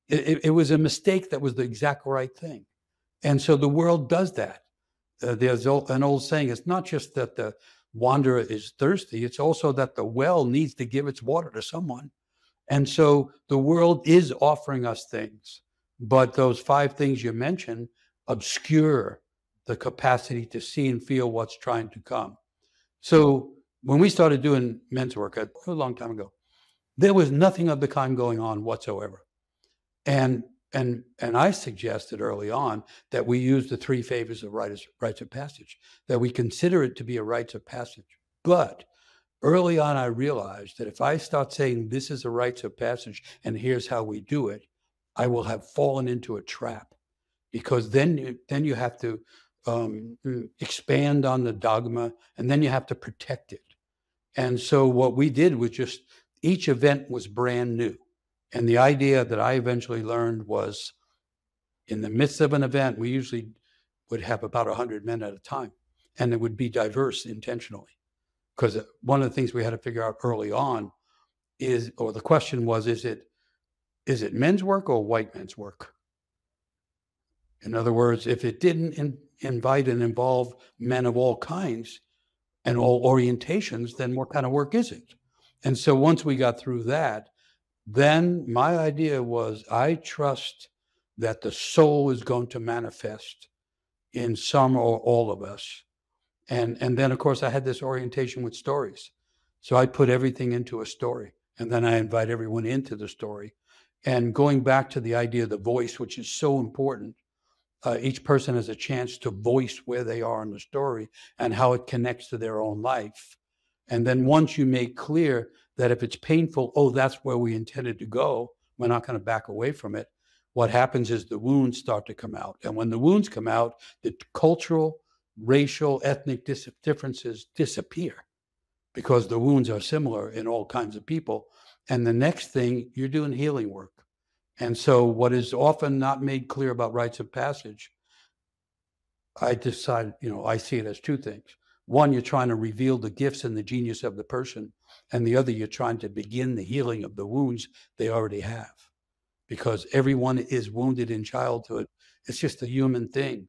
It was a mistake that was the exact right thing. And so the world does that. There's an old saying, it's not just that the wanderer is thirsty, it's also that the well needs to give its water to someone. And so the world is offering us things, but those 5 things you mentioned obscure the capacity to see and feel what's trying to come. So when we started doing men's work a long time ago, there was nothing of the kind going on whatsoever. And I suggested early on that we use the 3 favors of rites of passage, that we consider it to be a rites of passage. But early on, I realized that if I start saying this is a rites of passage and here's how we do it, I will have fallen into a trap, because then you have to expand on the dogma, and then you have to protect it. And so what we did was just, each event was brand new. And the idea that I eventually learned was, in the midst of an event, we usually would have about 100 men at a time, and it would be diverse intentionally. Because one of the things we had to figure out early on is, or the question was, is it men's work or white men's work? In other words, if it didn't invite and involve men of all kinds and all orientations, then what kind of work is it? And so once we got through that, then my idea was, I trust that the soul is going to manifest in some or all of us. And then, of course, I had this orientation with stories. So I put everything into a story, and then I invite everyone into the story. And going back to the idea of the voice, which is so important, each person has a chance to voice where they are in the story and how it connects to their own life. And then once you make clear that if it's painful, oh, that's where we intended to go, we're not going to back away from it. What happens is the wounds start to come out. And when the wounds come out, the cultural, racial, ethnic differences disappear because the wounds are similar in all kinds of people. And the next thing, you're doing healing work. And so what is often not made clear about rites of passage, I decided, I see it as two things. One, you're trying to reveal the gifts and the genius of the person. And the other, you're trying to begin the healing of the wounds they already have. Because everyone is wounded in childhood. It's just a human thing.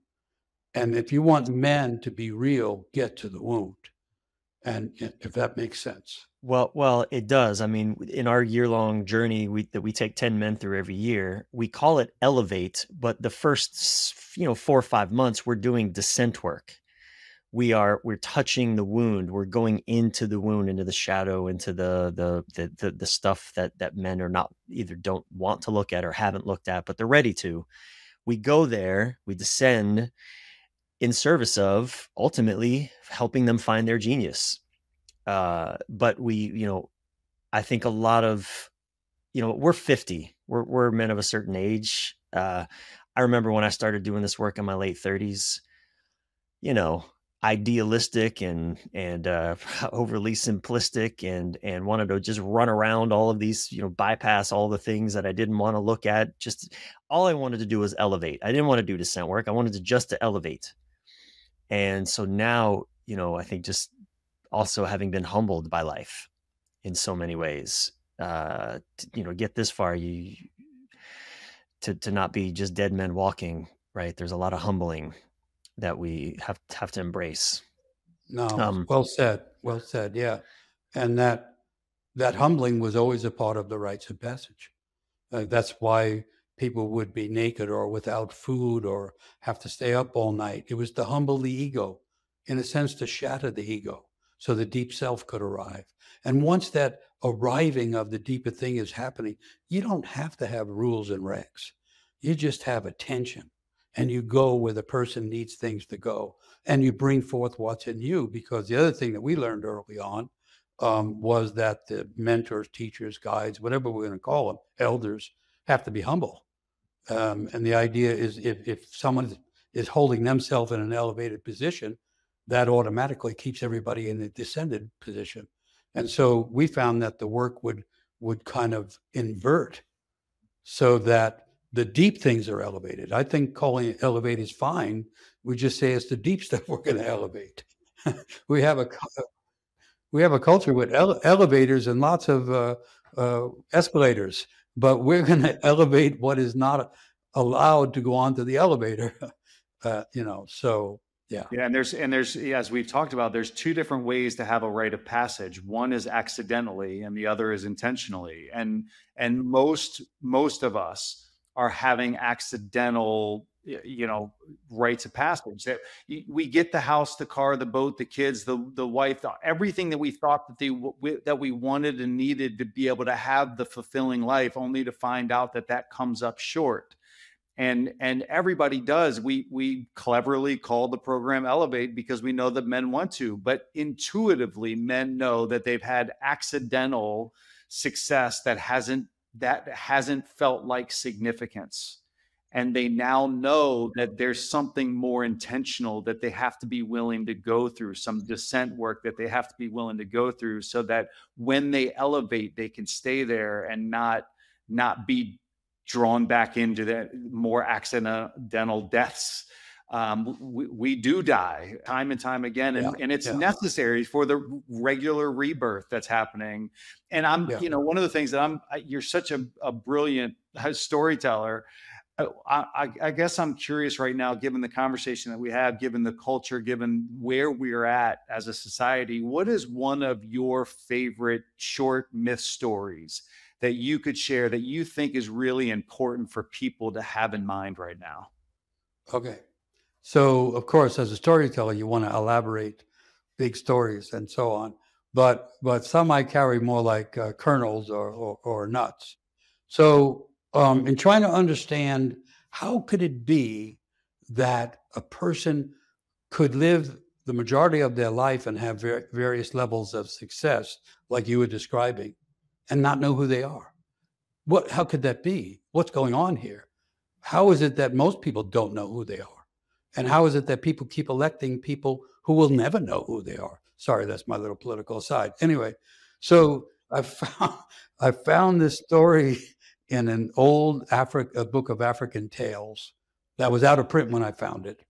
And if you want men to be real, get to the wound. And if that makes sense. Well, it does. I mean, in our year-long journey that we take 10 men through every year, we call it Elevate, but the first, 4 or 5 months, we're doing descent work. We're touching the wound. We're going into the wound, into the shadow, into the stuff that men are not, either don't want to look at or haven't looked at, but they're ready to. We go there, we descend in service of ultimately helping them find their genius. But I think a lot of, we're 50, we're men of a certain age. I remember when I started doing this work in my late 30s, idealistic and overly simplistic and wanted to just run around all of these, bypass all the things that I didn't want to look at. Just all I wanted to do was elevate. I didn't want to do descent work. I wanted to elevate. And so now, I think just also having been humbled by life in so many ways, get this far, to not be just dead men walking, right? There's a lot of humbling that we have to embrace. No, well said. Yeah. And that humbling was always a part of the rites of passage. That's why people would be naked or without food or have to stay up all night. It was to humble the ego, in a sense, to shatter the ego so the deep self could arrive. And once that arriving of the deeper thing is happening, you don't have to have rules and regs. You just have attention, and you go where the person needs things to go, and you bring forth what's in you. Because the other thing that we learned early on was that the mentors, teachers, guides, whatever we're going to call them, elders, have to be humble. And the idea is, if someone is holding themselves in an elevated position, that automatically keeps everybody in a descended position. And so we found that the work would kind of invert so that the deep things are elevated. I think calling it elevate is fine. We just say it's the deep stuff we're going to elevate. we have a culture with elevators and lots of escalators, but we're going to elevate what is not allowed to go onto the elevator. So yeah. Yeah, and there's as we've talked about, there's two different ways to have a rite of passage. One is accidentally, and the other is intentionally. And most of us are having accidental, rites of passage. That we get the house, the car, the boat, the kids, the wife, everything that we thought that we wanted and needed to be able to have the fulfilling life, only to find out that comes up short. And everybody does. We cleverly call the program Elevate because we know that men want to, but intuitively men know that they've had accidental success that hasn't felt like significance. And they now know that there's something more intentional that they have to be willing to go through, some descent work that they have to be willing to go through, so that when they elevate, they can stay there and not not be drawn back into that more accidental deaths. We do die time and time again, and it's necessary for the regular rebirth that's happening. And one of the things that you're such a brilliant storyteller. I guess I'm curious right now, given the conversation that we have, given the culture, given where we're at as a society, what is one of your favorite short myth stories that you could share that you think is really important for people to have in mind right now? Okay. So, of course, as a storyteller, you want to elaborate big stories and so on. But some I carry more like kernels or nuts. So, in trying to understand how could it be that a person could live the majority of their life and have various levels of success, like you were describing, and not know who they are? How could that be? What's going on here? How is it that most people don't know who they are? And how is it that people keep electing people who will never know who they are? Sorry, that's my little political aside. Anyway, so I found this story in an old a book of African tales that was out of print when I found it.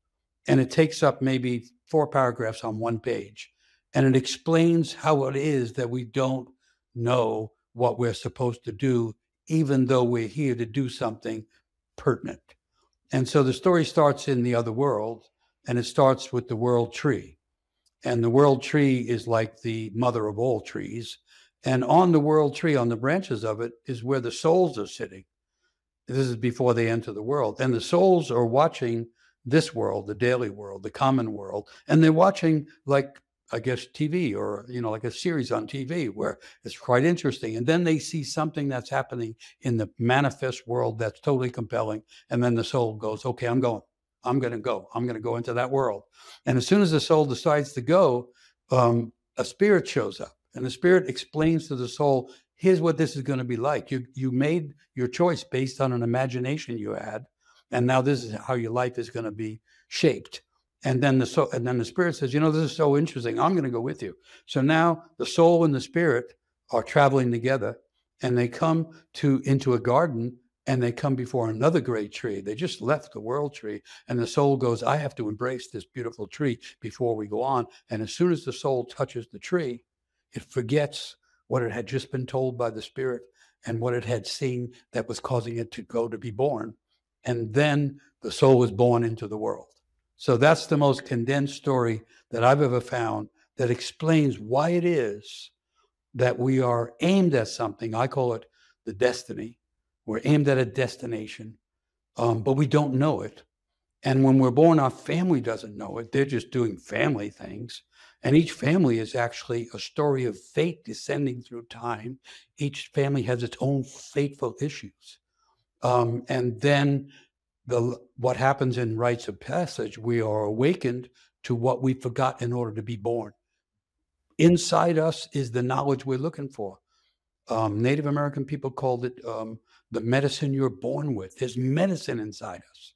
And it takes up maybe 4 paragraphs on 1 page. And it explains how it is that we don't know what we're supposed to do, even though we're here to do something pertinent. And so the story starts in the other world, and it starts with the world tree. And the world tree is like the mother of all trees. And on the world tree, on the branches of it, is where the souls are sitting. This is before they enter the world. And the souls are watching this world, the daily world, the common world. And they're watching, like, I guess, TV, or, like a series on TV where it's quite interesting. And then they see something that's happening in the manifest world that's totally compelling. And then the soul goes, okay, I'm going to go into that world. And as soon as the soul decides to go, a spirit shows up, and the spirit explains to the soul, here's what this is going to be like. You made your choice based on an imagination you had, and now this is how your life is going to be shaped. And then the spirit says, this is so interesting. I'm going to go with you. So now the soul and the spirit are traveling together, and they come into a garden, and they come before another great tree. They just left the world tree, and the soul goes, I have to embrace this beautiful tree before we go on. And as soon as the soul touches the tree, it forgets what it had just been told by the spirit and what it had seen that was causing it to go to be born. And then the soul was born into the world. So that's the most condensed story that I've ever found that explains why it is that we are aimed at something. I call it the destiny. We're aimed at a destination, but we don't know it. And when we're born, our family doesn't know it. They're just doing family things. And each family is actually a story of fate descending through time. Each family has its own fateful issues. And then what happens in rites of passage, we are awakened to what we forgot in order to be born. Inside us is the knowledge we're looking for. Native American people called it the medicine you're born with. There's medicine inside us.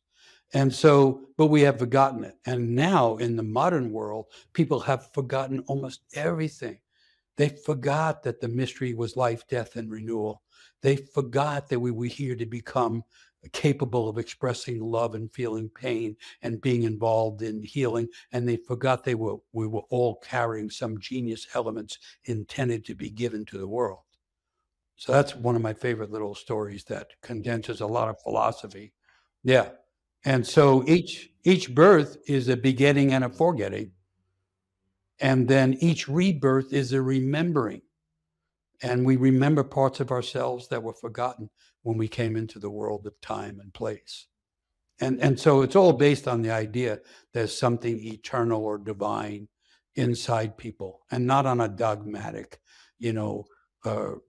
And so, but we have forgotten it. And now in the modern world, people have forgotten almost everything. They forgot that the mystery was life, death, and renewal. They forgot that we were here to become capable of expressing love and feeling pain and being involved in healing. And they forgot we were all carrying some genius elements intended to be given to the world. So that's one of my favorite little stories that condenses a lot of philosophy. Yeah. And so each birth is a begetting and a forgetting. And then each rebirth is a remembering. And we remember parts of ourselves that were forgotten when we came into the world of time and place. And so it's all based on the idea there's something eternal or divine inside people, and not on a dogmatic,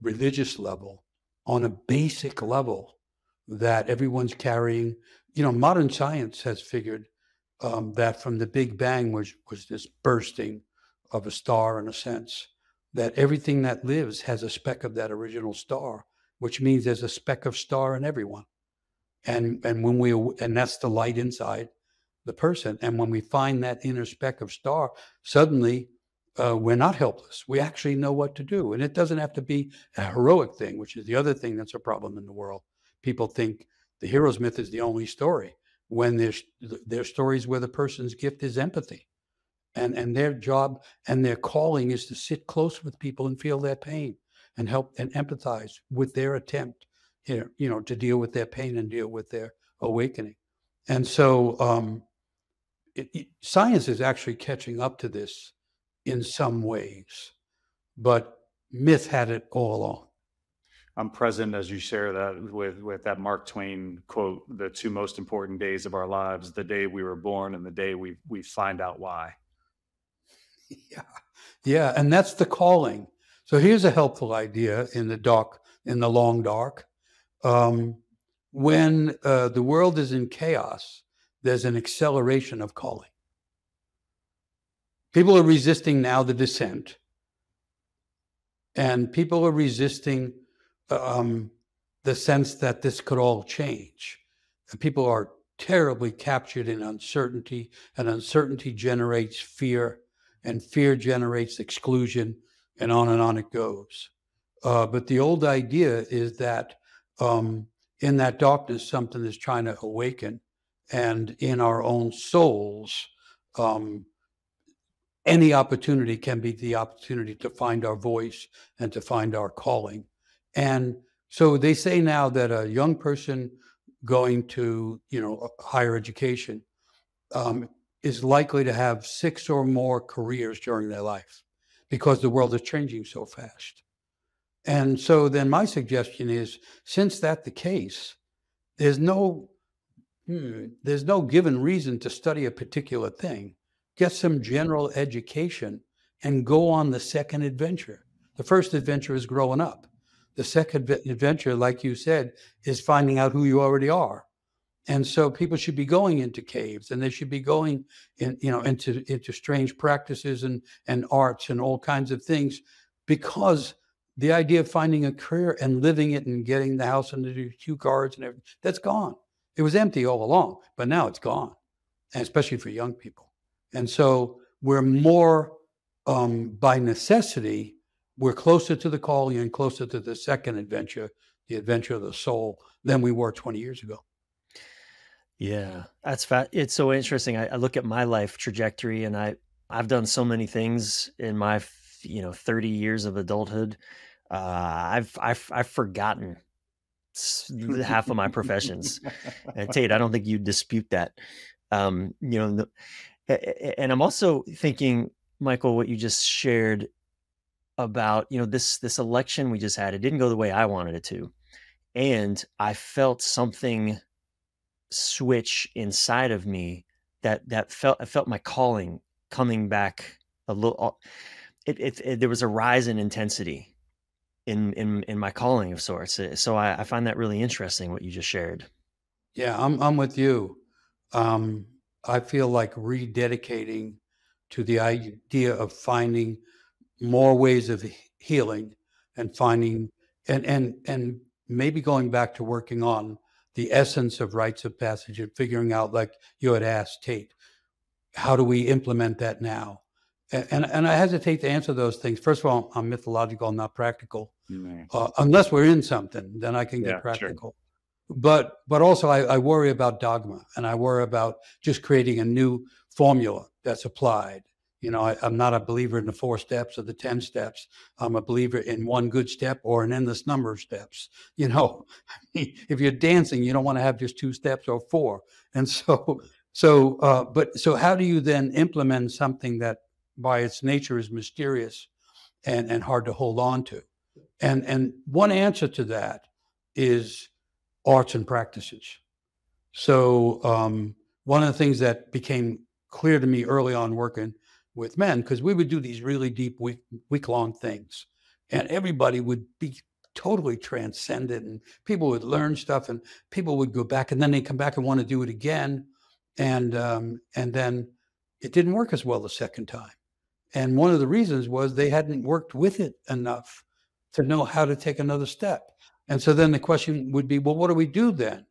religious level, on a basic level that everyone's carrying. Modern science has figured that from the Big Bang, which was this bursting of a star in a sense, that everything that lives has a speck of that original star, which means there's a speck of star in everyone. And that's the light inside the person. And when we find that inner speck of star, suddenly we're not helpless. We actually know what to do. And it doesn't have to be a heroic thing, which is the other thing that's a problem in the world. People think the hero's myth is the only story, when there's stories where the person's gift is empathy. And their job and their calling is to sit close with people and feel their pain and help and empathize with their attempt here, to deal with their pain and deal with their awakening. And so science is actually catching up to this in some ways, but myth had it all along. I'm present as you share that with that Mark Twain quote: "The two most important days of our lives, the day we were born and the day we find out why." Yeah, and that's the calling. So here's a helpful idea in the long dark. When the world is in chaos, there's an acceleration of calling. People are resisting now the descent, and people are resisting the sense that this could all change. And people are terribly captured in uncertainty, and uncertainty generates fear, and fear generates exclusion, and on it goes. But the old idea is that in that darkness, something is trying to awaken, and in our own souls, any opportunity can be the opportunity to find our voice and to find our calling. And so they say now that a young person going to, higher education is likely to have 6 or more careers during their life, because the world is changing so fast. And so then my suggestion is, since that's the case, there's no given reason to study a particular thing. Get some general education and go on the second adventure. The first adventure is growing up. The second adventure, like you said, is finding out who you already are. And so people should be going into caves, and they should be going into strange practices and arts and all kinds of things, because the idea of finding a career and living it and getting the house and the 2 cars and everything, that's gone. It was empty all along, but now it's gone, and especially for young people. And so we're more, by necessity, we're closer to the calling and closer to the second adventure, the adventure of the soul, than we were 20 years ago. Yeah, that's it's so interesting. I look at my life trajectory, and I've done so many things in my 30 years of adulthood. I've forgotten half of my professions. And Tate, I don't think you dispute that. And I'm also thinking, Michael, what you just shared about, this election we just had, it didn't go the way I wanted it to. And I felt something switch inside of me I felt my calling coming back a little. There was a rise in intensity in my calling of sorts. So I find that really interesting, what you just shared. Yeah, I'm with you. I feel like rededicating to the idea of finding more ways of healing, and finding and maybe going back to working on the essence of rites of passage and figuring out, like you had asked Tate, how do we implement that now? And I hesitate to answer those things. First of all, I'm mythological, I'm not practical. Unless we're in something, then I can get practical. Sure. But also I worry about dogma, and I worry about just creating a new formula that's applied. I'm not a believer in the 4 steps or the 10 steps. I'm a believer in one good step or an endless number of steps. If you're dancing, you don't want to have just 2 steps or 4. And so how do you then implement something that by its nature is mysterious and hard to hold on to? And one answer to that is arts and practices. So one of the things that became clear to me early on working with men, because we would do these really deep week-long things, and everybody would be totally transcendent, and people would learn stuff, and people would go back, and then they come back and want to do it again, and then it didn't work as well the second time. And one of the reasons was they hadn't worked with it enough to know how to take another step. And so then the question would be, well, what do we do then?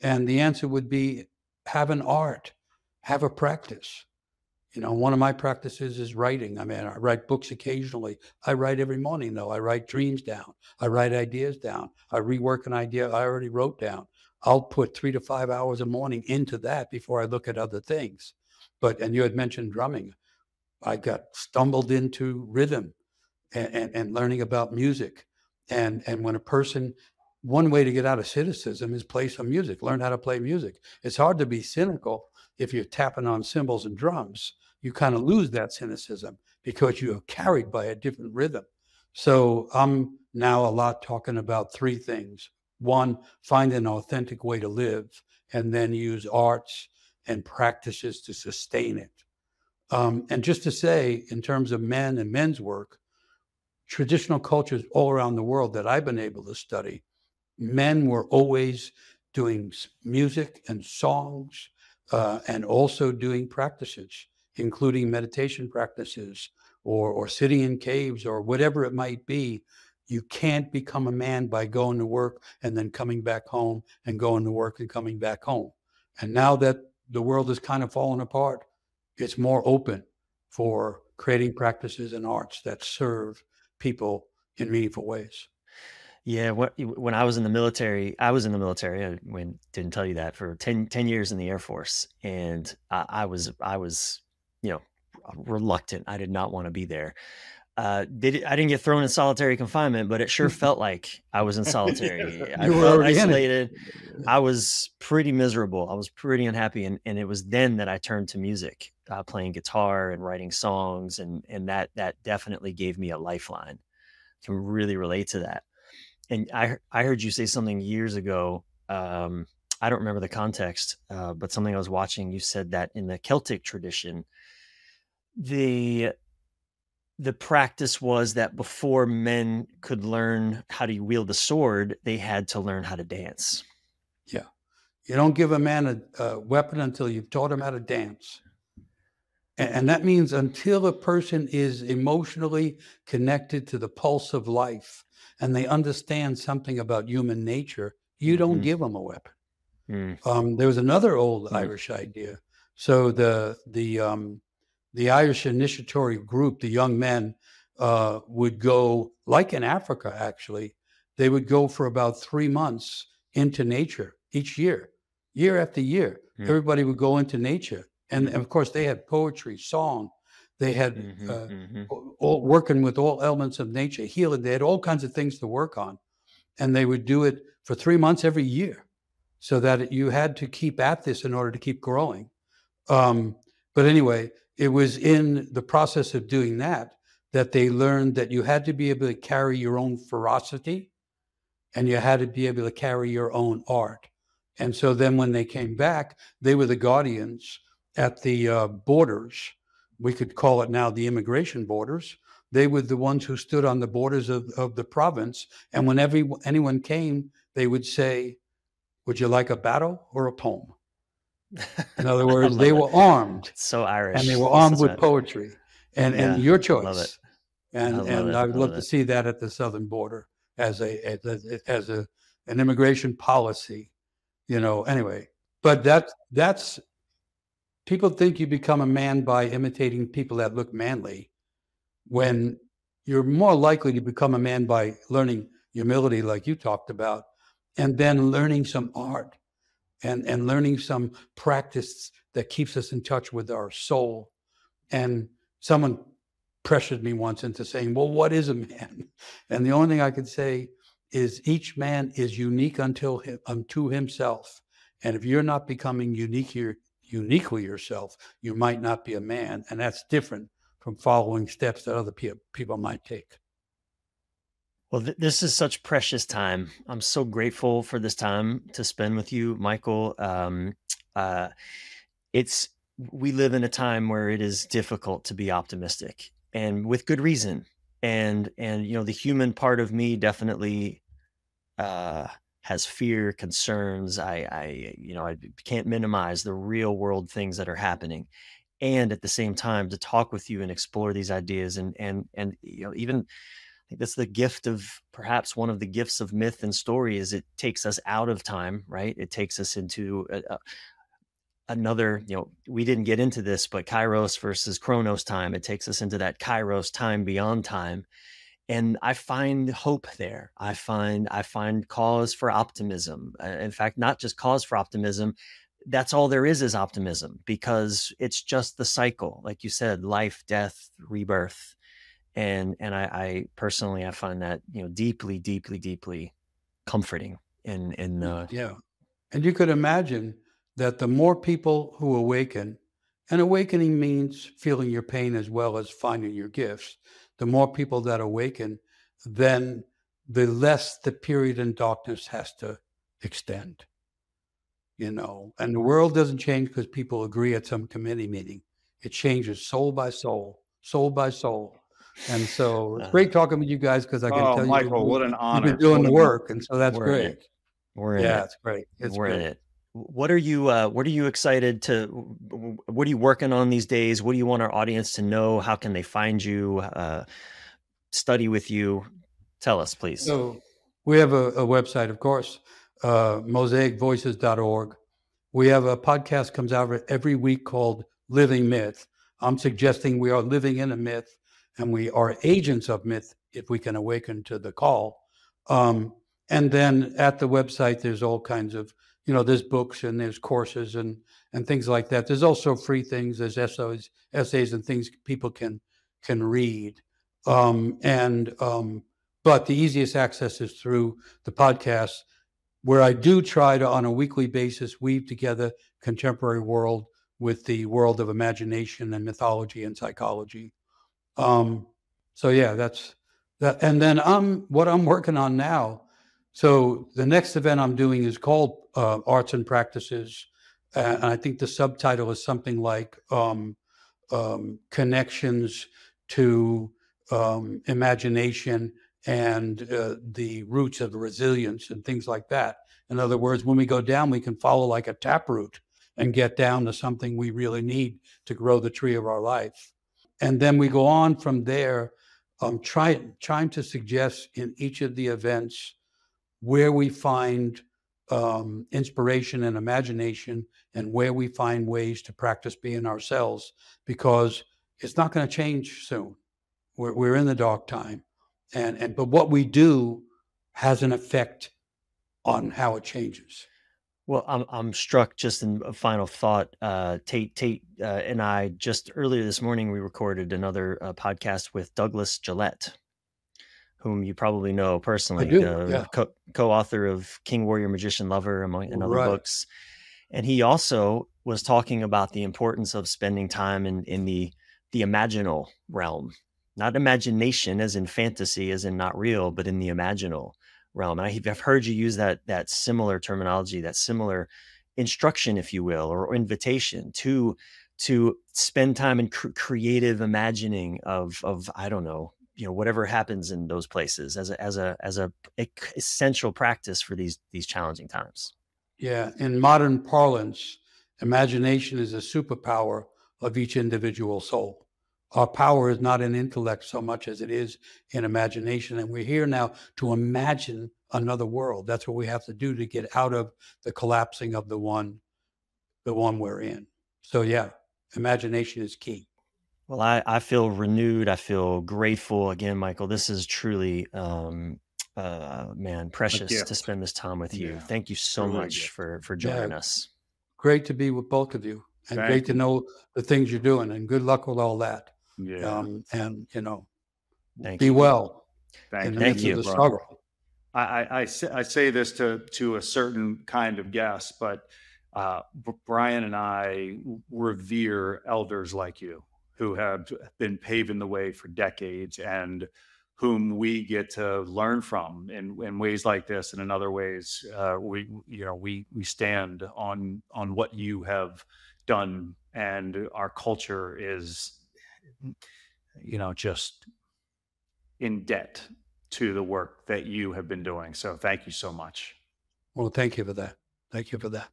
And the answer would be, have an art, have a practice. One of my practices is writing. I mean, I write books occasionally. I write every morning, though. I write dreams down. I write ideas down. I rework an idea I already wrote down. I'll put 3 to 5 hours a morning into that before I look at other things. And you had mentioned drumming. I got stumbled into rhythm and learning about music. And when a person, one way to get out of cynicism is play some music, learn how to play music. It's hard to be cynical if you're tapping on cymbals and drums. You kind of lose that cynicism because you are carried by a different rhythm. So I'm now a lot talking about three things. One, find an authentic way to live, and then use arts and practices to sustain it. And just to say, in terms of men and men's work, traditional cultures all around the world that I've been able to study, men were always doing music and songs, and also doing practices, including meditation practices or sitting in caves or whatever it might be. You can't become a man by going to work and then coming back home and going to work and coming back home. And now that the world is kind of falling apart, it's more open for creating practices and arts that serve people in meaningful ways. Yeah, when I was in the military, I didn't tell you that, for 10 years in the Air Force. And I was, reluctant. I did not want to be there. I didn't get thrown in solitary confinement, but it sure felt like I was in solitary. Yeah, I you were felt already in it. isolated. I was pretty miserable. I was pretty unhappy. And it was then that I turned to music, playing guitar and writing songs. And that definitely gave me a lifeline. Can really relate to that. And I heard you say something years ago. I don't remember the context, but something I was watching. You said that in the Celtic tradition, the practice was that before men could learn how to wield the sword, they had to learn how to dance. Yeah. You don't give a man a weapon until you've taught him how to dance. And that means until a person is emotionally connected to the pulse of life and they understand something about human nature, you don't give them a weapon. There was another old Irish idea. So the Irish initiatory group, the young men, would go, like in Africa, actually, they would go for about 3 months into nature each year after year. Everybody would go into nature. And of course, they had poetry, song. They had all working with all elements of nature, healing. They had all kinds of things to work on. And they would do it for 3 months every year, so that you had to keep at this in order to keep growing. But anyway, it was in the process of doing that they learned that you had to be able to carry your own ferocity and you had to be able to carry your own art. And so then when they came back, they were the guardians at the borders. We could call it now the immigration borders. They were the ones who stood on the borders of the province. And whenever anyone came, they would say, "Would you like a battle or a poem?" In other words, they were armed. So Irish. And they were armed with poetry. And your choice. Love it. And I would love to see that at the southern border as an immigration policy, anyway. But that's people think you become a man by imitating people that look manly, when you're more likely to become a man by learning humility, like you talked about, and then learning some art and learning some practice that keeps us in touch with our soul. And someone pressured me once into saying, "Well, what is a man?" And the only thing I could say is each man is unique unto himself. And if you're not becoming uniquely yourself, you might not be a man. And that's different from following steps that other people might take. Well, this is such precious time. I'm so grateful for this time to spend with you, Michael. We live in a time where it is difficult to be optimistic, and with good reason. And the human part of me definitely has fear, concerns. I can't minimize the real world things that are happening. And at the same time, to talk with you and explore these ideas and even, I think that's the gift of, perhaps one of the gifts of myth and story, is it takes us out of time, right? It takes us into another, we didn't get into this, but Kairos versus Chronos time, it takes us into that Kairos time beyond time. And I find hope there. I find cause for optimism. In fact, not just cause for optimism. That's all there is optimism, because it's just the cycle. Like you said, life, death, rebirth. And I personally, I find that, deeply, deeply, deeply comforting in the. Yeah. And you could imagine that the more people who awaken, and awakening means feeling your pain as well as finding your gifts, the more people that awaken, then the less the period in darkness has to extend. And the world doesn't change because people agree at some committee meeting. It changes soul by soul, soul by soul. And so it's great talking with you guys, because I can Oh, tell Michael, what an you've been honor. doing the work. And so that's We're in great. it. We're in Yeah, it. it's great. It's We're in great. it. What are you excited to, what are you working on these days? What do you want our audience to know? How can they find you, study with you? Tell us, please. So we have a website, of course, mosaicvoices.org. We have a podcast comes out every week called Living Myth. I'm suggesting we are living in a myth, and we are agents of myth if we can awaken to the call. And then at the website, there's all kinds of, there's books and there's courses and things like that. There's also free things. There's essays and things people can read. But the easiest access is through the podcast, where I do try to, on a weekly basis, weave together contemporary world with the world of imagination and mythology and psychology. So yeah, that's that. And then what I'm working on now. So the next event I'm doing is called Arts and Practices, and I think the subtitle is something like connections to imagination and the roots of resilience and things like that. In other words, when we go down, we can follow like a taproot and get down to something we really need to grow the tree of our life. And then we go on from there, trying to suggest in each of the events where we find inspiration and imagination, and where we find ways to practice being ourselves, because it's not going to change soon. We're in the dark time, but what we do has an effect on how it changes. Well, I'm struck, just in a final thought. Tate and I, just earlier this morning, we recorded another podcast with Douglas Gillette, whom you probably know I personally, do, the yeah. co-author of King, Warrior, Magician, Lover, and other Right. books. And he also was talking about the importance of spending time in the imaginal realm, not imagination as in fantasy, as in not real, but in the imaginal realm. And I've heard you use that similar terminology, that similar instruction, if you will, or invitation to spend time in creative imagining of I don't know, whatever happens in those places, as a essential practice for these challenging times. Yeah, in modern parlance, imagination is a superpower of each individual soul. Our power is not in intellect so much as it is in imagination. And we're here now to imagine another world. That's what we have to do to get out of the collapsing of the one we're in. So yeah, imagination is key. Well, I feel renewed. I feel grateful again, Michael. This is truly, man, precious to spend this time with you. Yeah, Thank you so truly a much gift. for joining us. Great to be with both of you, and Thank great to you. know the things you're doing, and good luck with all that. Yeah. And Thank be you. well in Thank the you. midst of the brother. struggle. I say this to a certain kind of guest, but Bryan and I revere elders like you, who have been paving the way for decades, and whom we get to learn from in ways like this, and in other ways, we stand on what you have done, and our culture is, just in debt to the work that you have been doing. So thank you so much. Well, thank you for that. Thank you for that.